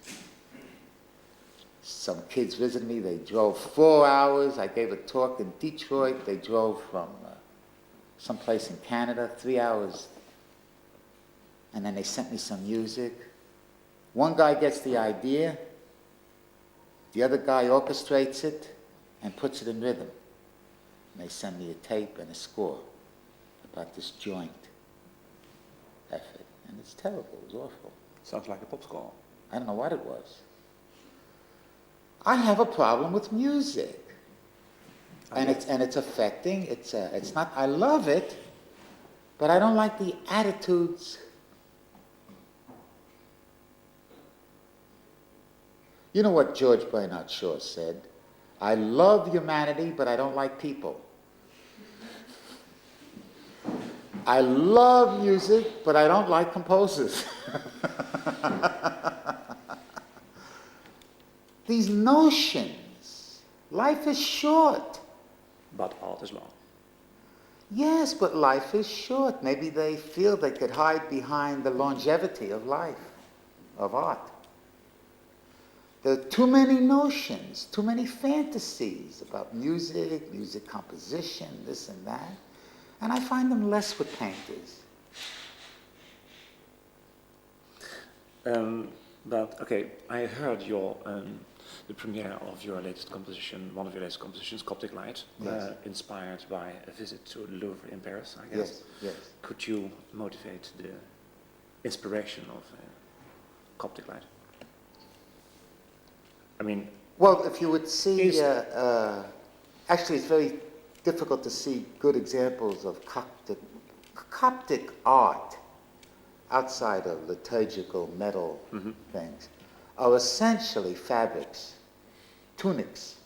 Some kids visited me. They drove 4 hours. I gave a talk in Detroit. They drove from someplace in Canada, 3 hours. And then they sent me some music. One guy gets the idea. The other guy orchestrates it and puts it in rhythm. And they send me a tape and a score about this joint effort. And it's terrible. It was awful. Sounds like a pop score. I don't know what it was. I have a problem with music. And it's affecting. It's not, I love it, but I don't like the attitudes. You know what George Bernard Shaw said? I love humanity, but I don't like people. I love music, but I don't like composers. These notions, life is short. But art is long. Yes, but life is short. Maybe they feel they could hide behind the longevity of life, of art. There are too many notions, too many fantasies about music, music composition, this and that. And I find them less with painters. But okay, I heard the premiere of your latest composition, one of your latest compositions, Coptic Light, Yes. inspired by a visit to the Louvre in Paris, I guess. Yes, yes. Could you motivate the inspiration of Coptic Light? I mean, Well, if you would see, actually it's very difficult to see good examples of Coptic art outside of liturgical metal things are essentially fabrics, tunics.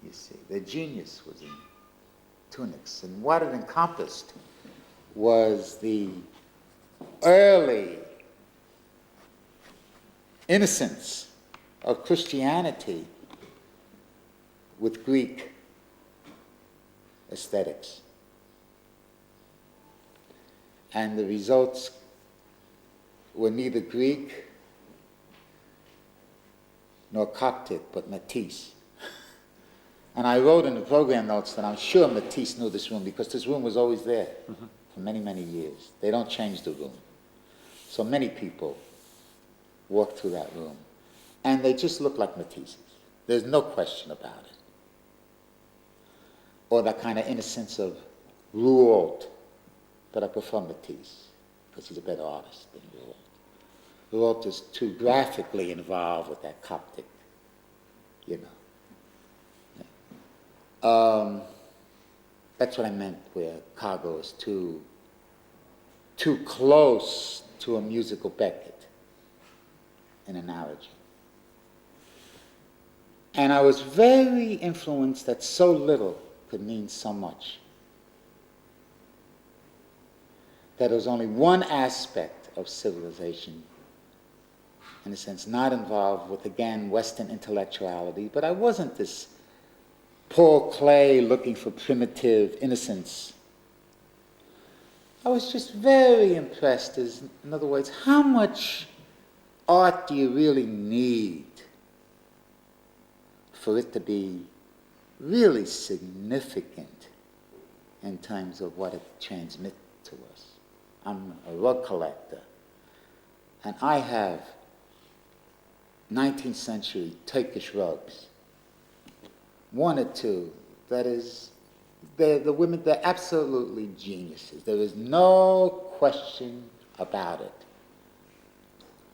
You see, their genius was in tunics, and what it encompassed was the early innocence of Christianity with Greek aesthetics. And the results were neither Greek nor Coptic, but Matisse. And I wrote in the program notes that I'm sure Matisse knew this room because this room was always there for many, many years. They don't change the room. So many people walk through that room and they just look like Matisse's. There's no question about it. Or that kind of innocence of Rouault, but I prefer Matisse because he's a better artist than Rouault. Rouault is too graphically involved with that Coptic, you know. That's what I meant where Cargo is too close to a musical Beckett in analogy. And I was very influenced that so little could mean so much. That it was only one aspect of civilization, in a sense, not involved with, again, Western intellectuality, but I wasn't this Paul Klee looking for primitive innocence. I was just very impressed, in other words, how much art do you really need for it to be really significant in terms of what it transmits to us? I'm a rug collector, and I have 19th century Turkish rugs. One or two, that is, the women, they're absolutely geniuses. There is no question about it.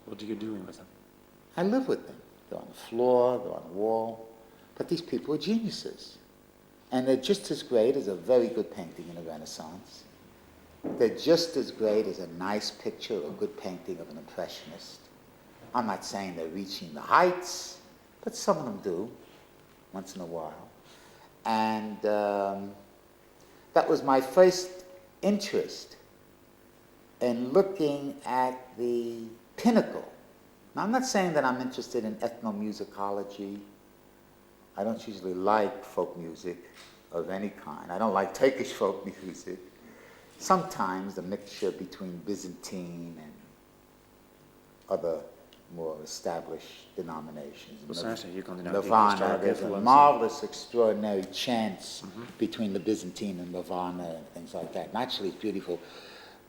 what are you doing with them? I live with them. They're on the floor, they're on the wall. But these people are geniuses. And they're just as great as a very good painting in the Renaissance. They're just as great as a nice picture or a good painting of an impressionist. I'm not saying they're reaching the heights, but some of them do, once in a while. And that was my first interest in looking at the pinnacle. Now, I'm not saying that I'm interested in ethnomusicology. I don't usually like folk music. of any kind. I don't like Turkish folk music. Sometimes the mixture between Byzantine and other more established denominations. Nirvana, there's a marvelous, extraordinary chants between the Byzantine and Nirvana and things like that. And actually it's beautiful,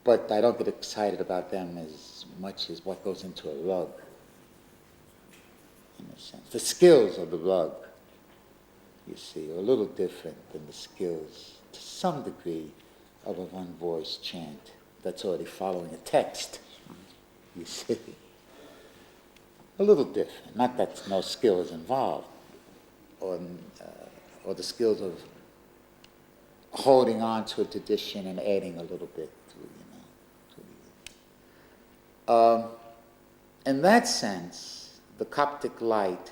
but I don't get excited about them as much as what goes into a rug, in a sense. The skills of the rug, you see, are a little different than the skills, to some degree, of a one-voice chant that's already following a text, you see. A little different. Not that no skill is involved, or the skills of holding on to a tradition and adding a little bit to. In that sense, the Coptic light,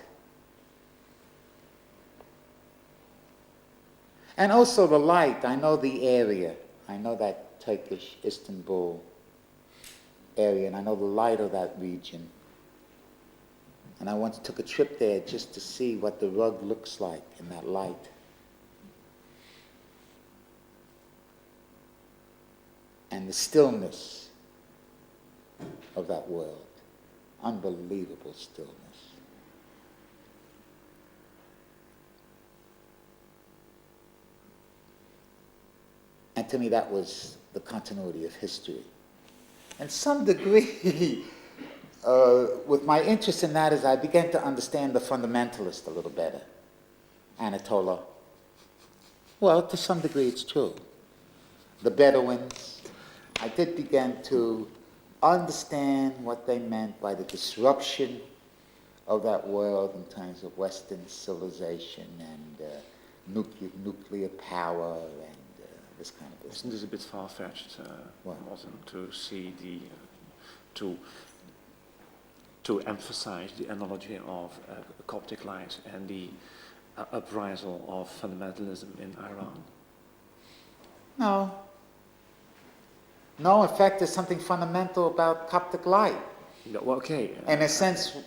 and also the light, I know the area, I know that Turkish Istanbul area, and I know the light of that region. And I once took a trip there just to see what the rug looks like in that light. And the stillness of that world. Unbelievable stillness. And to me that was the continuity of history. And some degree, with my interest in that, as I began to understand the fundamentalist a little better, Anatola. Well, to some degree it's true. The Bedouins, I did begin to understand what they meant by the disruption of that world in terms of Western civilization and nuclear power and this kind of business. Isn't this a bit far-fetched, Morton, to see to emphasize the analogy of Coptic light and the uprisal of fundamentalism in Iran? No, in fact, there's something fundamental about Coptic light. No, well, okay. In a sense,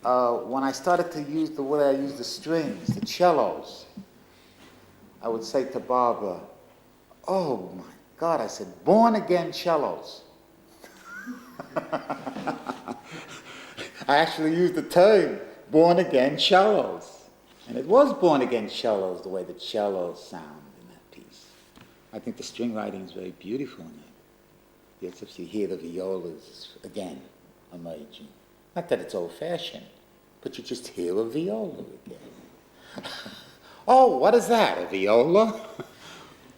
when I started to use the way I use the strings, the cellos, I would say to Barbara, oh my God, I said, born-again cellos. I actually used the term born-again cellos. And it was born-again cellos, the way the cellos sound in that piece. I think the string writing is very beautiful in it. Yes, if you hear the violas again emerging. Not that it's old-fashioned, but you just hear a viola again. Oh, what is that, a viola?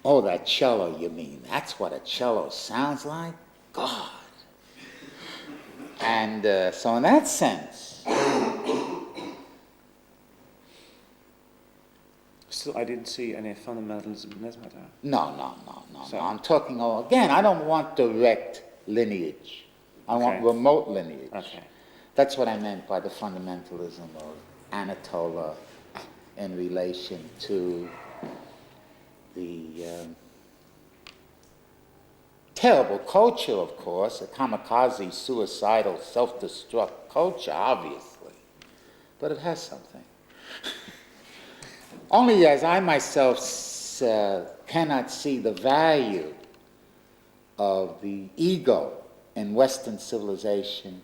Oh, that cello, you mean. That's what a cello sounds like? God. And so in that sense... Still, I didn't see any fundamentalism in this matter. No. I'm talking, again, I don't want direct lineage. I want remote lineage. Okay. That's what I meant by the fundamentalism of Anatola in relation to the terrible culture, of course, a kamikaze, suicidal, self-destruct culture, obviously. But it has something. Only as I myself cannot see the value of the ego in Western civilization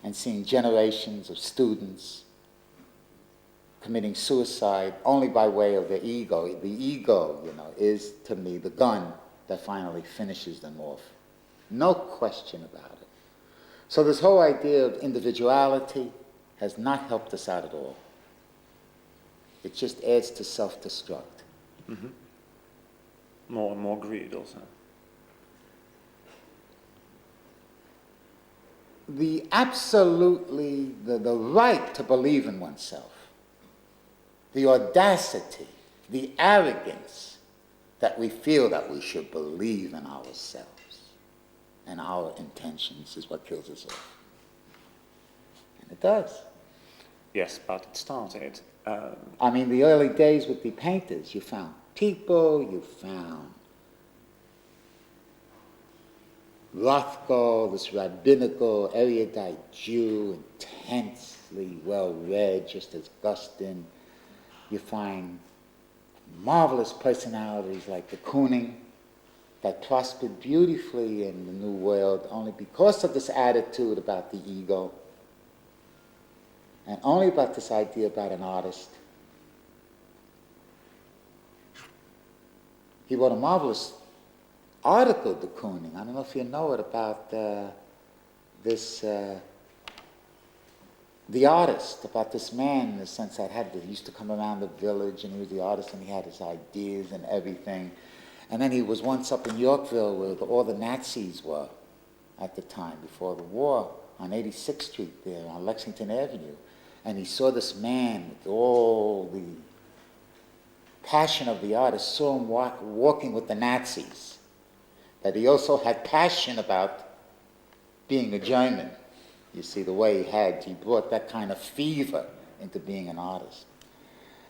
and seeing generations of students committing suicide only by way of the ego. The ego, is to me the gun that finally finishes them off. No question about it. So this whole idea of individuality has not helped us out at all. It just adds to self-destruct. Mm-hmm. More and more greed also. The right to believe in oneself, the audacity, the arrogance that we feel that we should believe in ourselves and our intentions is what kills us off. And it does. Yes, but it started... the early days with the painters, you found people, you found Rothko, this rabbinical, erudite Jew, intensely well-read, just as Gustin. You find marvelous personalities like de Kooning that prospered beautifully in the New World only because of this attitude about the ego and only about this idea about an artist. He wrote a marvelous article, de Kooning. I don't know if you know it, about the artist, about this man in the sense that he used to come around the village and he was the artist and he had his ideas and everything. And then he was once up in Yorkville where all the Nazis were at the time, before the war, on 86th Street there, on Lexington Avenue. And he saw this man with all the passion of the artist, saw him walking with the Nazis. That he also had passion about being a German. You see, the way he brought that kind of fever into being an artist.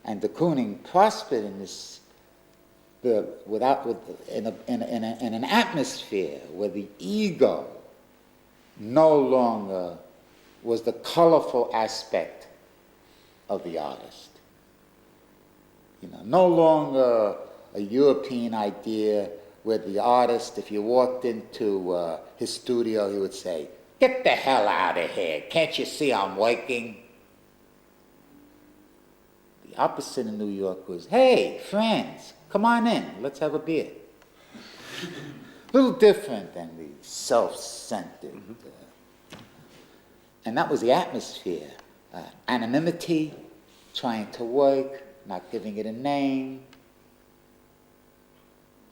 And de Kooning prospered in this, in an atmosphere where the ego no longer was the colorful aspect of the artist. You know, no longer a European idea where the artist, if you walked into his studio, he would say, "Get the hell out of here. Can't you see I'm working?" The opposite in New York was, "Hey, friends, come on in. Let's have a beer." A little different than the self-centered. And that was the atmosphere. Anonymity, trying to work, not giving it a name.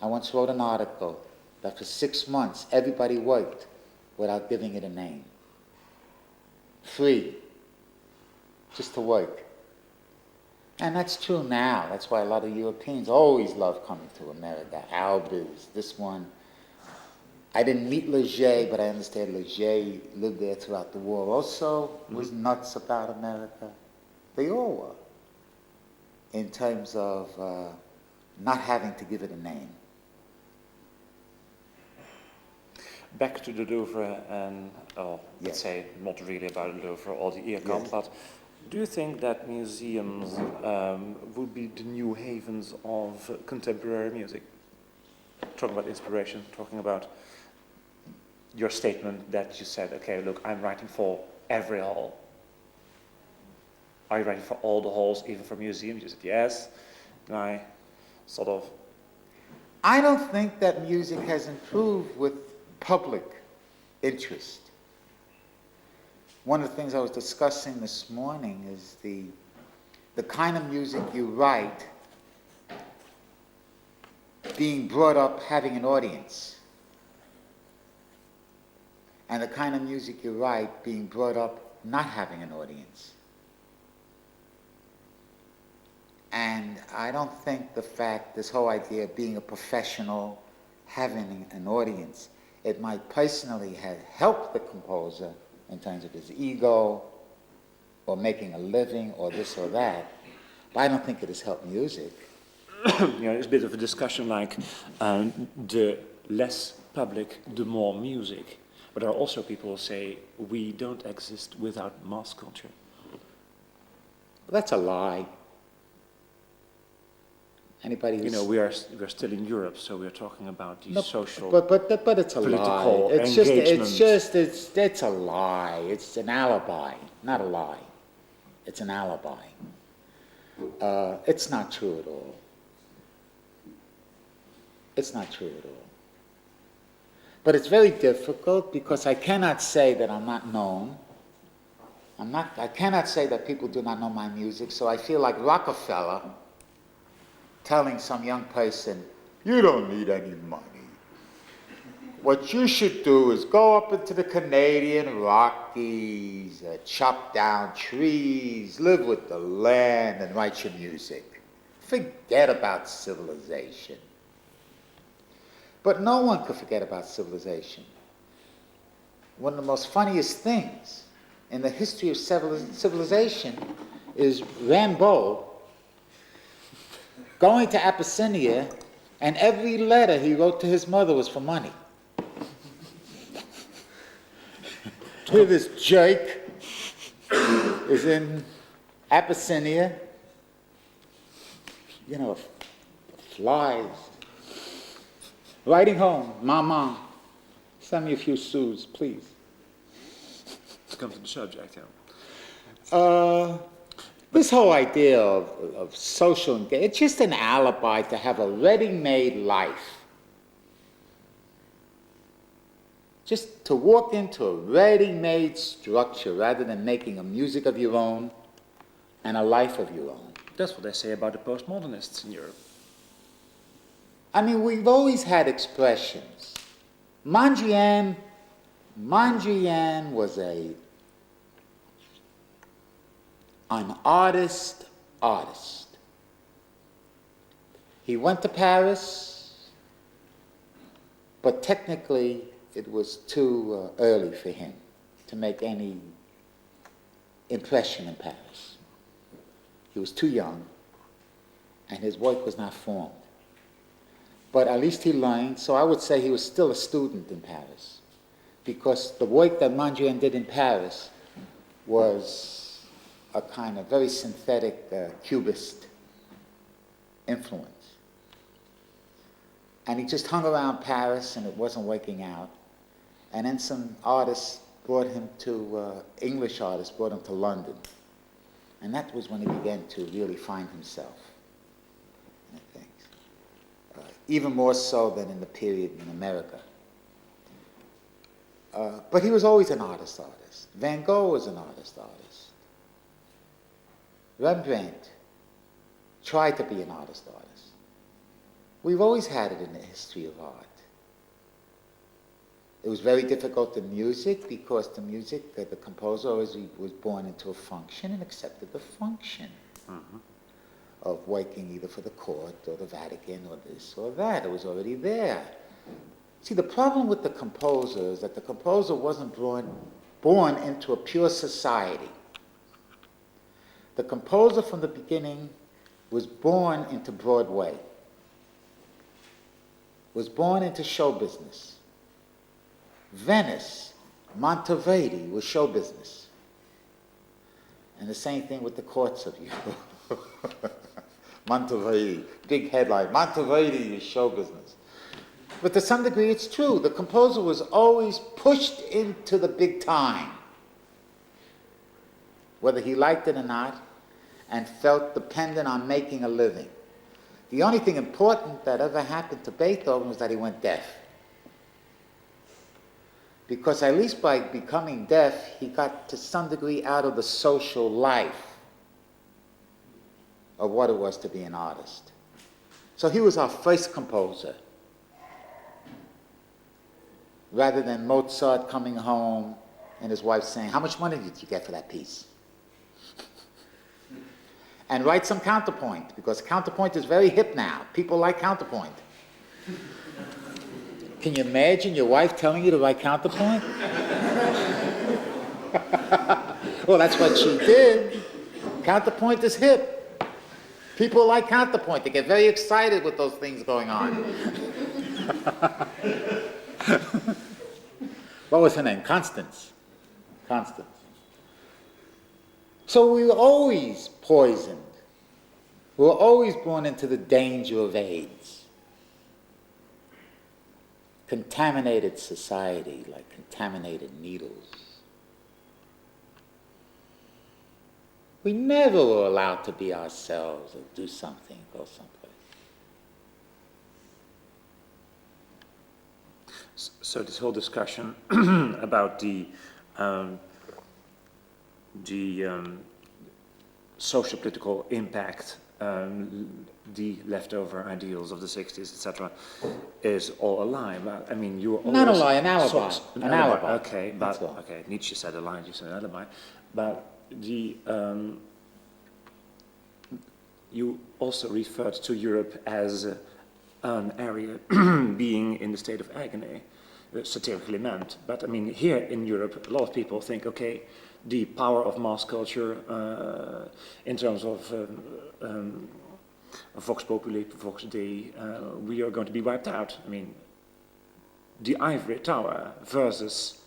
I once wrote an article that for 6 months everybody worked without giving it a name. Free, just to work. And that's true now. That's why a lot of Europeans always love coming to America. Albers, this one. I didn't meet Leger, but I understand Leger lived there throughout the war. Also was nuts about America. They all were, in terms of not having to give it a name. Back to the Louvre, and let's say not really about the Louvre or the IRCAM, but do you think that museums would be the new havens of contemporary music? Talking about inspiration, talking about your statement that you said, okay, look, I'm writing for every hall. Are you writing for all the halls, even for museums? You said yes. And I sort of... I don't think that music has improved with public interest. One of the things I was discussing this morning is the kind of music you write being brought up having an audience, and the kind of music you write being brought up not having an audience. And I don't think this whole idea of being a professional, having an audience, it might personally have helped the composer in terms of his ego, or making a living, or this or that, but I don't think it has helped music. It's a bit of a discussion like the less public, the more music. But there are also people who say we don't exist without mass culture. That's a lie. Anybody who's... we are still in Europe, so we are talking about the social, but it's a lie. It's a lie. It's an alibi, not a lie. It's an alibi. It's not true at all. It's not true at all. But it's very difficult because I cannot say that I'm not known. I cannot say that people do not know my music, so I feel like Rockefeller telling some young person, you don't need any money. What you should do is go up into the Canadian Rockies, chop down trees, live with the land, and write your music. Forget about civilization. But no one could forget about civilization. One of the most funniest things in the history of civilization is Rimbaud going to Abyssinia, and every letter he wrote to his mother was for money. Here this jerk is in Abyssinia, flies. Writing home, Mama, send me a few sous, please. To come to the subject, yeah. This whole idea of social engagement, it's just an alibi to have a ready-made life. Just to walk into a ready-made structure rather than making a music of your own and a life of your own. That's what they say about the postmodernists in Europe. I mean, we've always had expressions. Mondrian was an artist. He went to Paris, but technically it was too early for him to make any impression in Paris. He was too young, and his work was not formed. But at least he learned, so I would say he was still a student in Paris, because the work that Mondrian did in Paris was a kind of very synthetic cubist influence. And he just hung around Paris, and it wasn't working out. And then some artists brought him to, English artists brought him to London. And that was when he began to really find himself, I think. Even more so than in the period in America. But he was always an artist. Van Gogh was an artist. Rembrandt tried to be an artist. We've always had it in the history of art. It was very difficult in music because the music, the composer always was born into a function and accepted the function of working either for the court or the Vatican or this or that. It was already there. See, the problem with the composer is that the composer wasn't born into a pure society. The composer from the beginning was born into Broadway, was born into show business. Venice, Monteverdi was show business. And the same thing with the courts of Europe. Monteverdi, big headline, Monteverdi is show business. But to some degree it's true. The composer was always pushed into the big time, whether he liked it or not, and felt dependent on making a living. The only thing important that ever happened to Beethoven was that he went deaf. Because at least by becoming deaf, he got to some degree out of the social life of what it was to be an artist. So he was our first composer. Rather than Mozart coming home and his wife saying, "How much money did you get for that piece?" And write some counterpoint, because counterpoint is very hip now. People like counterpoint. Can you imagine your wife telling you to write counterpoint? Well, that's what she did. Counterpoint is hip. People like counterpoint. They get very excited with those things going on. What was her name? Constance. So we were always poisoned. We were always born into the danger of AIDS. Contaminated society, like contaminated needles. We never were allowed to be ourselves or do something, go someplace. So this whole discussion about the social-political impact, the leftover ideals of the 60s, etc., is all a lie. But, I mean, you were always... Not a lie, an alibi. An alibi. Okay, but okay, Nietzsche said a lie, you said an alibi. But you also referred to Europe as an area being in the state of agony, satirically meant. But I mean, here in Europe, a lot of people think, okay, the power of mass culture in terms of Vox Populi, Vox Dei, we are going to be wiped out. I mean, the ivory tower versus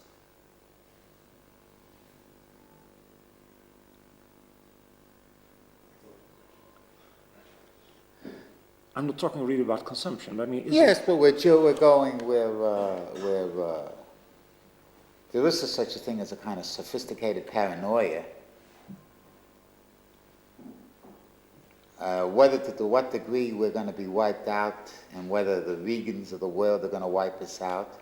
I'm not talking really about consumption, but I mean... Yes, but we're going where there is such a thing as a kind of sophisticated paranoia. Whether to what degree we're going to be wiped out and whether the Reagans of the world are going to wipe us out.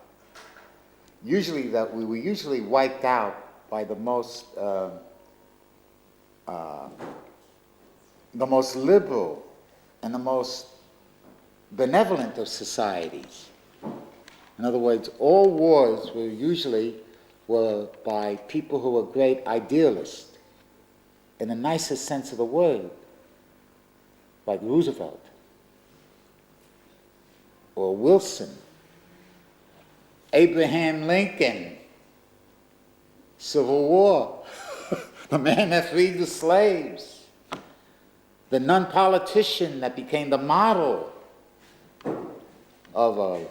Usually that we were usually wiped out by the most liberal and the most benevolent of societies. In other words, all wars were by people who were great idealists, in the nicest sense of the word, like Roosevelt or Wilson, Abraham Lincoln, Civil War, the man that freed the slaves, the non-politician that became the model of a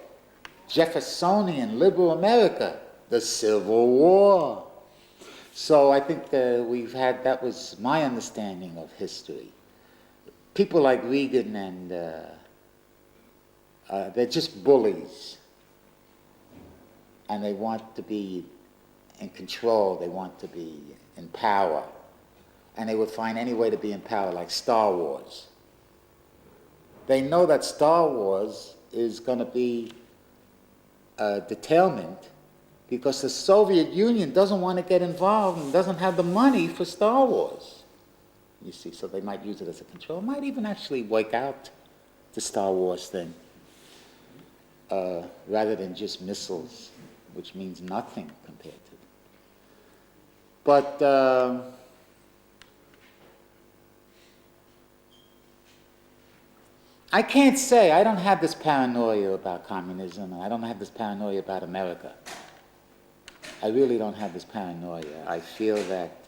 Jeffersonian liberal America, the Civil War. So I think that was my understanding of history. People like Reagan and they're just bullies. And they want to be in control, they want to be in power. And they would find any way to be in power, like Star Wars. They know that Star Wars is going to be a detailment because the Soviet Union doesn't want to get involved and doesn't have the money for Star Wars. You see, so they might use it as a control. Might even actually work out the Star Wars thing rather than just missiles, which means nothing compared to. But I can't say, I don't have this paranoia about communism, and I don't have this paranoia about America. I really don't have this paranoia. I feel that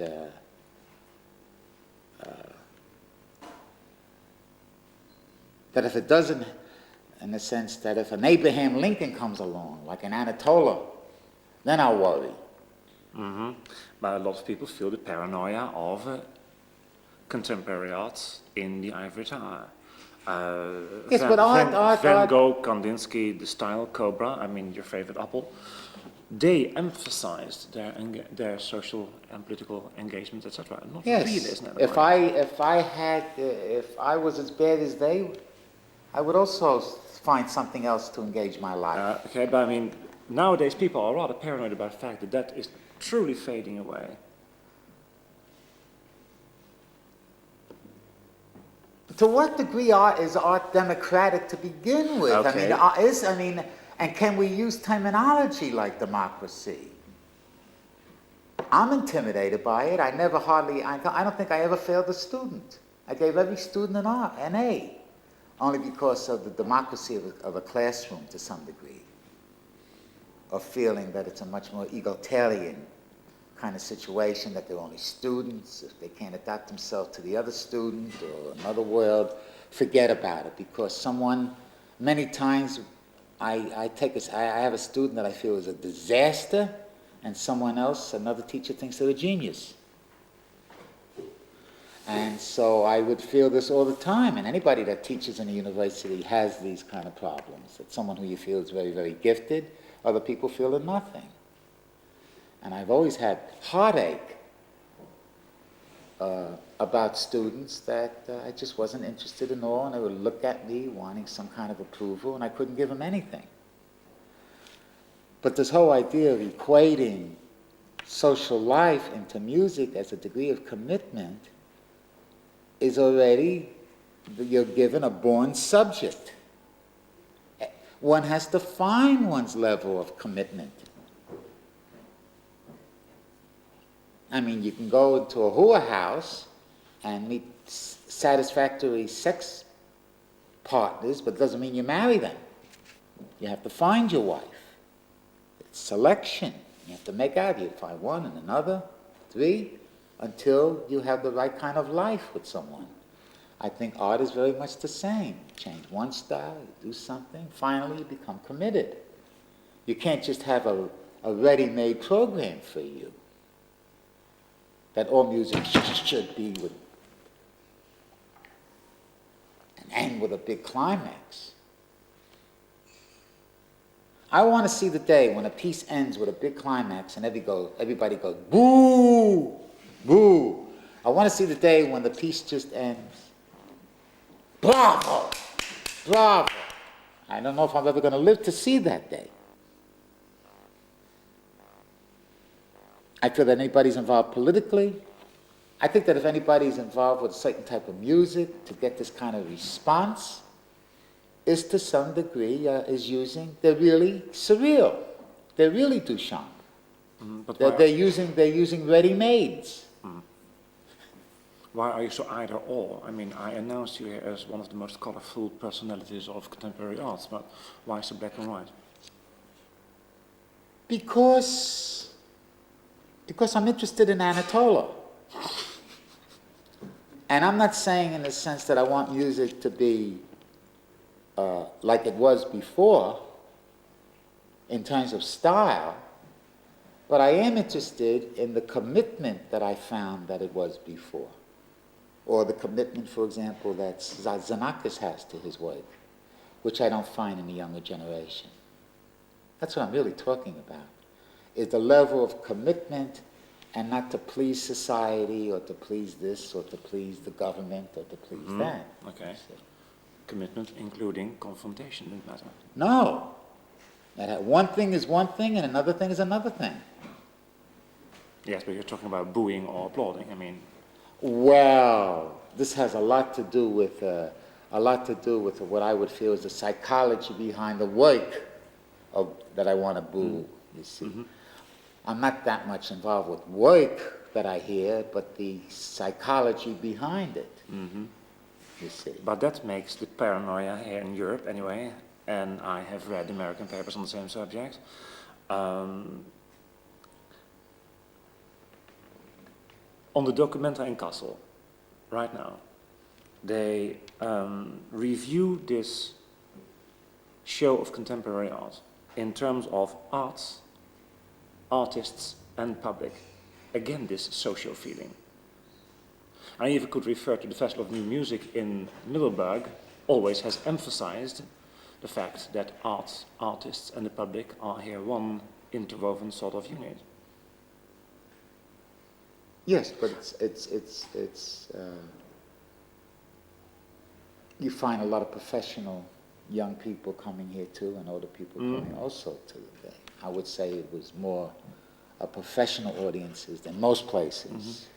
that if it doesn't, in the sense that if an Abraham Lincoln comes along, like an Anatola, then I'll worry. Mm-hmm. But a lot of people feel the paranoia of contemporary art in the ivory tower. Yes, but Van Gogh, Kandinsky, the style, Cobra, I mean your favorite Apple, they emphasized their social and political engagement, etc. Not yes. really, isn't it? If I was as bad as they, I would also find something else to engage my life. Okay, but I mean, nowadays people are rather paranoid about the fact that is truly fading away. To what degree is art democratic to begin with? Okay. And can we use terminology like democracy? I'm intimidated by it. I don't think I ever failed a student. I gave every student an A, only because of the democracy of a classroom to some degree, of feeling that it's a much more egalitarian kind of situation, that they're only students. If they can't adapt themselves to the other student or another world, forget about it, because many times I have a student that I feel is a disaster, and someone else, another teacher, thinks they're a genius. And so I would feel this all the time, and anybody that teaches in a university has these kind of problems, that someone who you feel is very, very gifted, other people feel they're nothing. And I've always had heartache about students that I just wasn't interested in all, and they would look at me wanting some kind of approval, and I couldn't give them anything. But this whole idea of equating social life into music as a degree of commitment is already, you're given a born subject. One has to find one's level of commitment. I mean, you can go into a hua house and meet satisfactory sex partners, but it doesn't mean you marry them. You have to find your wife. It's selection. You have to make out. You find one and another, 3, until you have the right kind of life with someone. I think art is very much the same. You change one style, you do something, finally you become committed. You can't just have a ready-made program for you that all music should be with. and end with a big climax. I want to see the day when a piece ends with a big climax and everybody goes, boo, boo. I want to see the day when the piece just ends, bravo, bravo. I don't know if I'm ever going to live to see that day. I feel that anybody's involved politically. I think that if anybody's involved with a certain type of music to get this kind of response, is to some degree they're really surreal. They're really Duchamp. But They're using ready-mades. Why are you so either or? I mean, I announced you here as one of the most colorful personalities of contemporary arts, but why so black and white? Because I'm interested in Anatolia. And I'm not saying in the sense that I want music to be like it was before in terms of style, but I am interested in the commitment that I found that it was before. Or the commitment, for example, that Xenakis has to his work, which I don't find in the younger generation. That's what I'm really talking about, is the level of commitment, and not to please society or to please this or to please the government or to please that. Okay. Commitment including confrontation, doesn't matter. No. One thing is one thing and another thing is another thing. Yes, but you're talking about booing or applauding. I mean, well, this has a lot to do with what I would feel is the psychology behind the work that I want to boo. You see, I'm not that much involved with work that I hear, but the psychology behind it. You see, but that makes the paranoia here in Europe anyway, and I have read American papers on the same subject. On the Documenta in Kassel, right now, they review this show of contemporary art in terms of arts, artists and public. Again, this social feeling. I even could refer to the Festival of New Music in Middelburg, always has emphasized the fact that art, artists and the public are here one interwoven sort of unit. yes, but you find a lot of professional young people coming here too, and older people coming also to the day. I would say it was more a professional audiences than most places.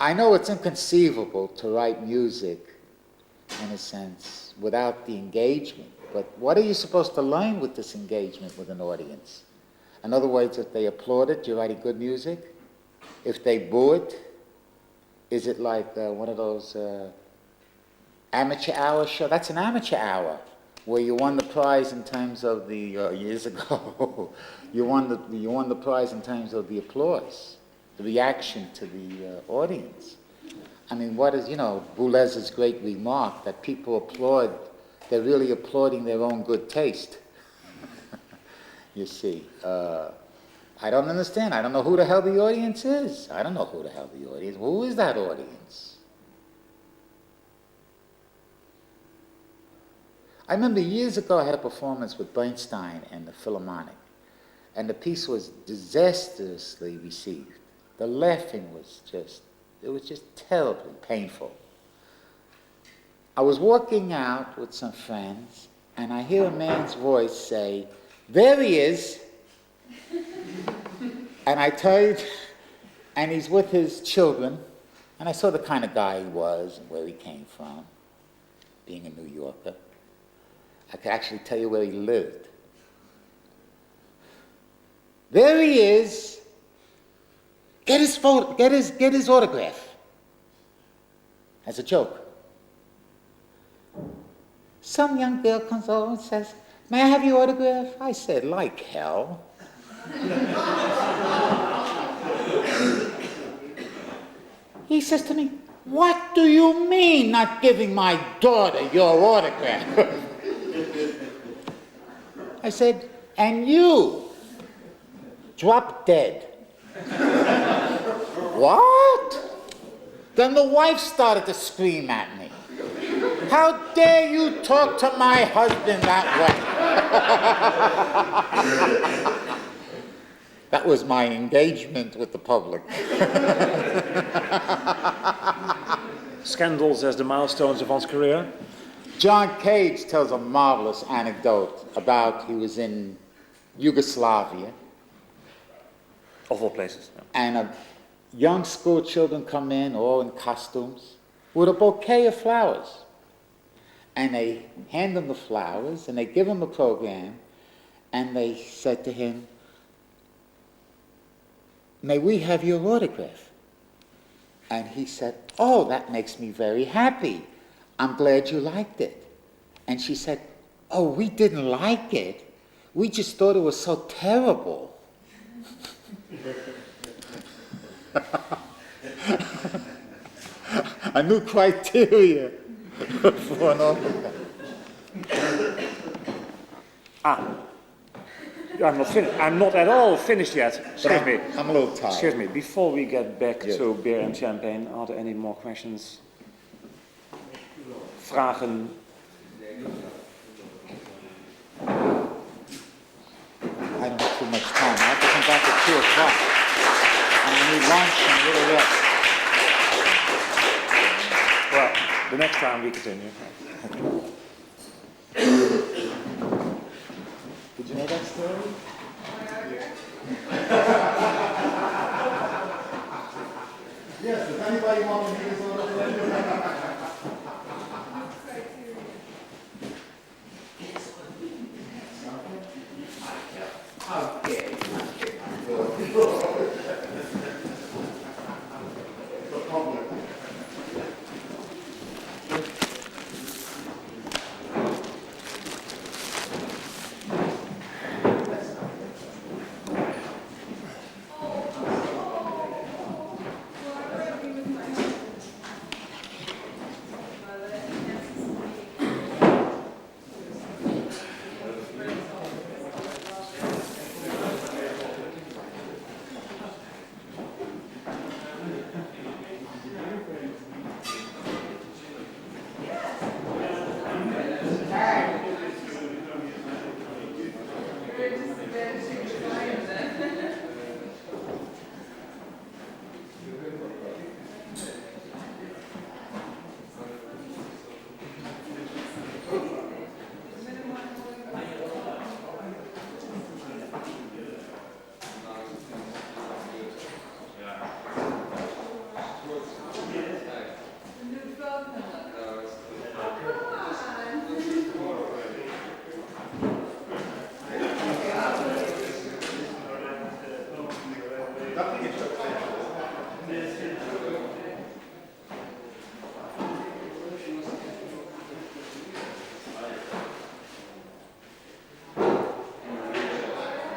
I know it's inconceivable to write music, in a sense, without the engagement, but what are you supposed to learn with this engagement with an audience? In other words, if they applaud it, you're writing good music. If they boo it, is it like one of those amateur hour shows? That's an amateur hour, where you won the prize in terms of the, years ago, you won the prize in terms of the applause, the reaction to the audience. I mean, what is, Boulez's great remark that people applaud, they're really applauding their own good taste. You see, I don't understand. I don't know who the hell the audience is. I don't know who the hell the audience is. Who is that audience? I remember years ago I had a performance with Bernstein and the Philharmonic, and the piece was disastrously received. The laughing was just terribly painful. I was walking out with some friends, and I hear a man's voice say, "There he is." And I turned, and he's with his children, and I saw the kind of guy he was and where he came from, being a New Yorker. I could actually tell you where he lived. There he is. Get his photo, get his autograph. As a joke. Some young girl comes over and says, "May I have your autograph?" I said, "Like hell." He says to me, "What do you mean not giving my daughter your autograph?" I said, "And you, drop dead." What? Then the wife started to scream at me. How dare you talk to my husband that way? That was my engagement with the public. Scandals as the milestones of one's career. John Cage tells a marvelous anecdote about he was in Yugoslavia. Of all places. Yeah. And young school children come in, all in costumes, with a bouquet of flowers. And they hand him the flowers, and they give him a program, and they said to him, "May we have your autograph?" And he said, "Oh, that makes me very happy. I'm glad you liked it." And she said, "Oh, we didn't like it. We just thought it was so terrible." A new criteria for an autograph. I'm not at all finished yet. Excuse me. I'm a little tired. Excuse me. Before we get back Yes. to beer and champagne, are there any more questions? Vragen? I don't have too much time. I have to come back at 2 o'clock. And I need lunch and a little rest. Well, the next time we continue. Did you know that story? Yes, does anybody want to hear this?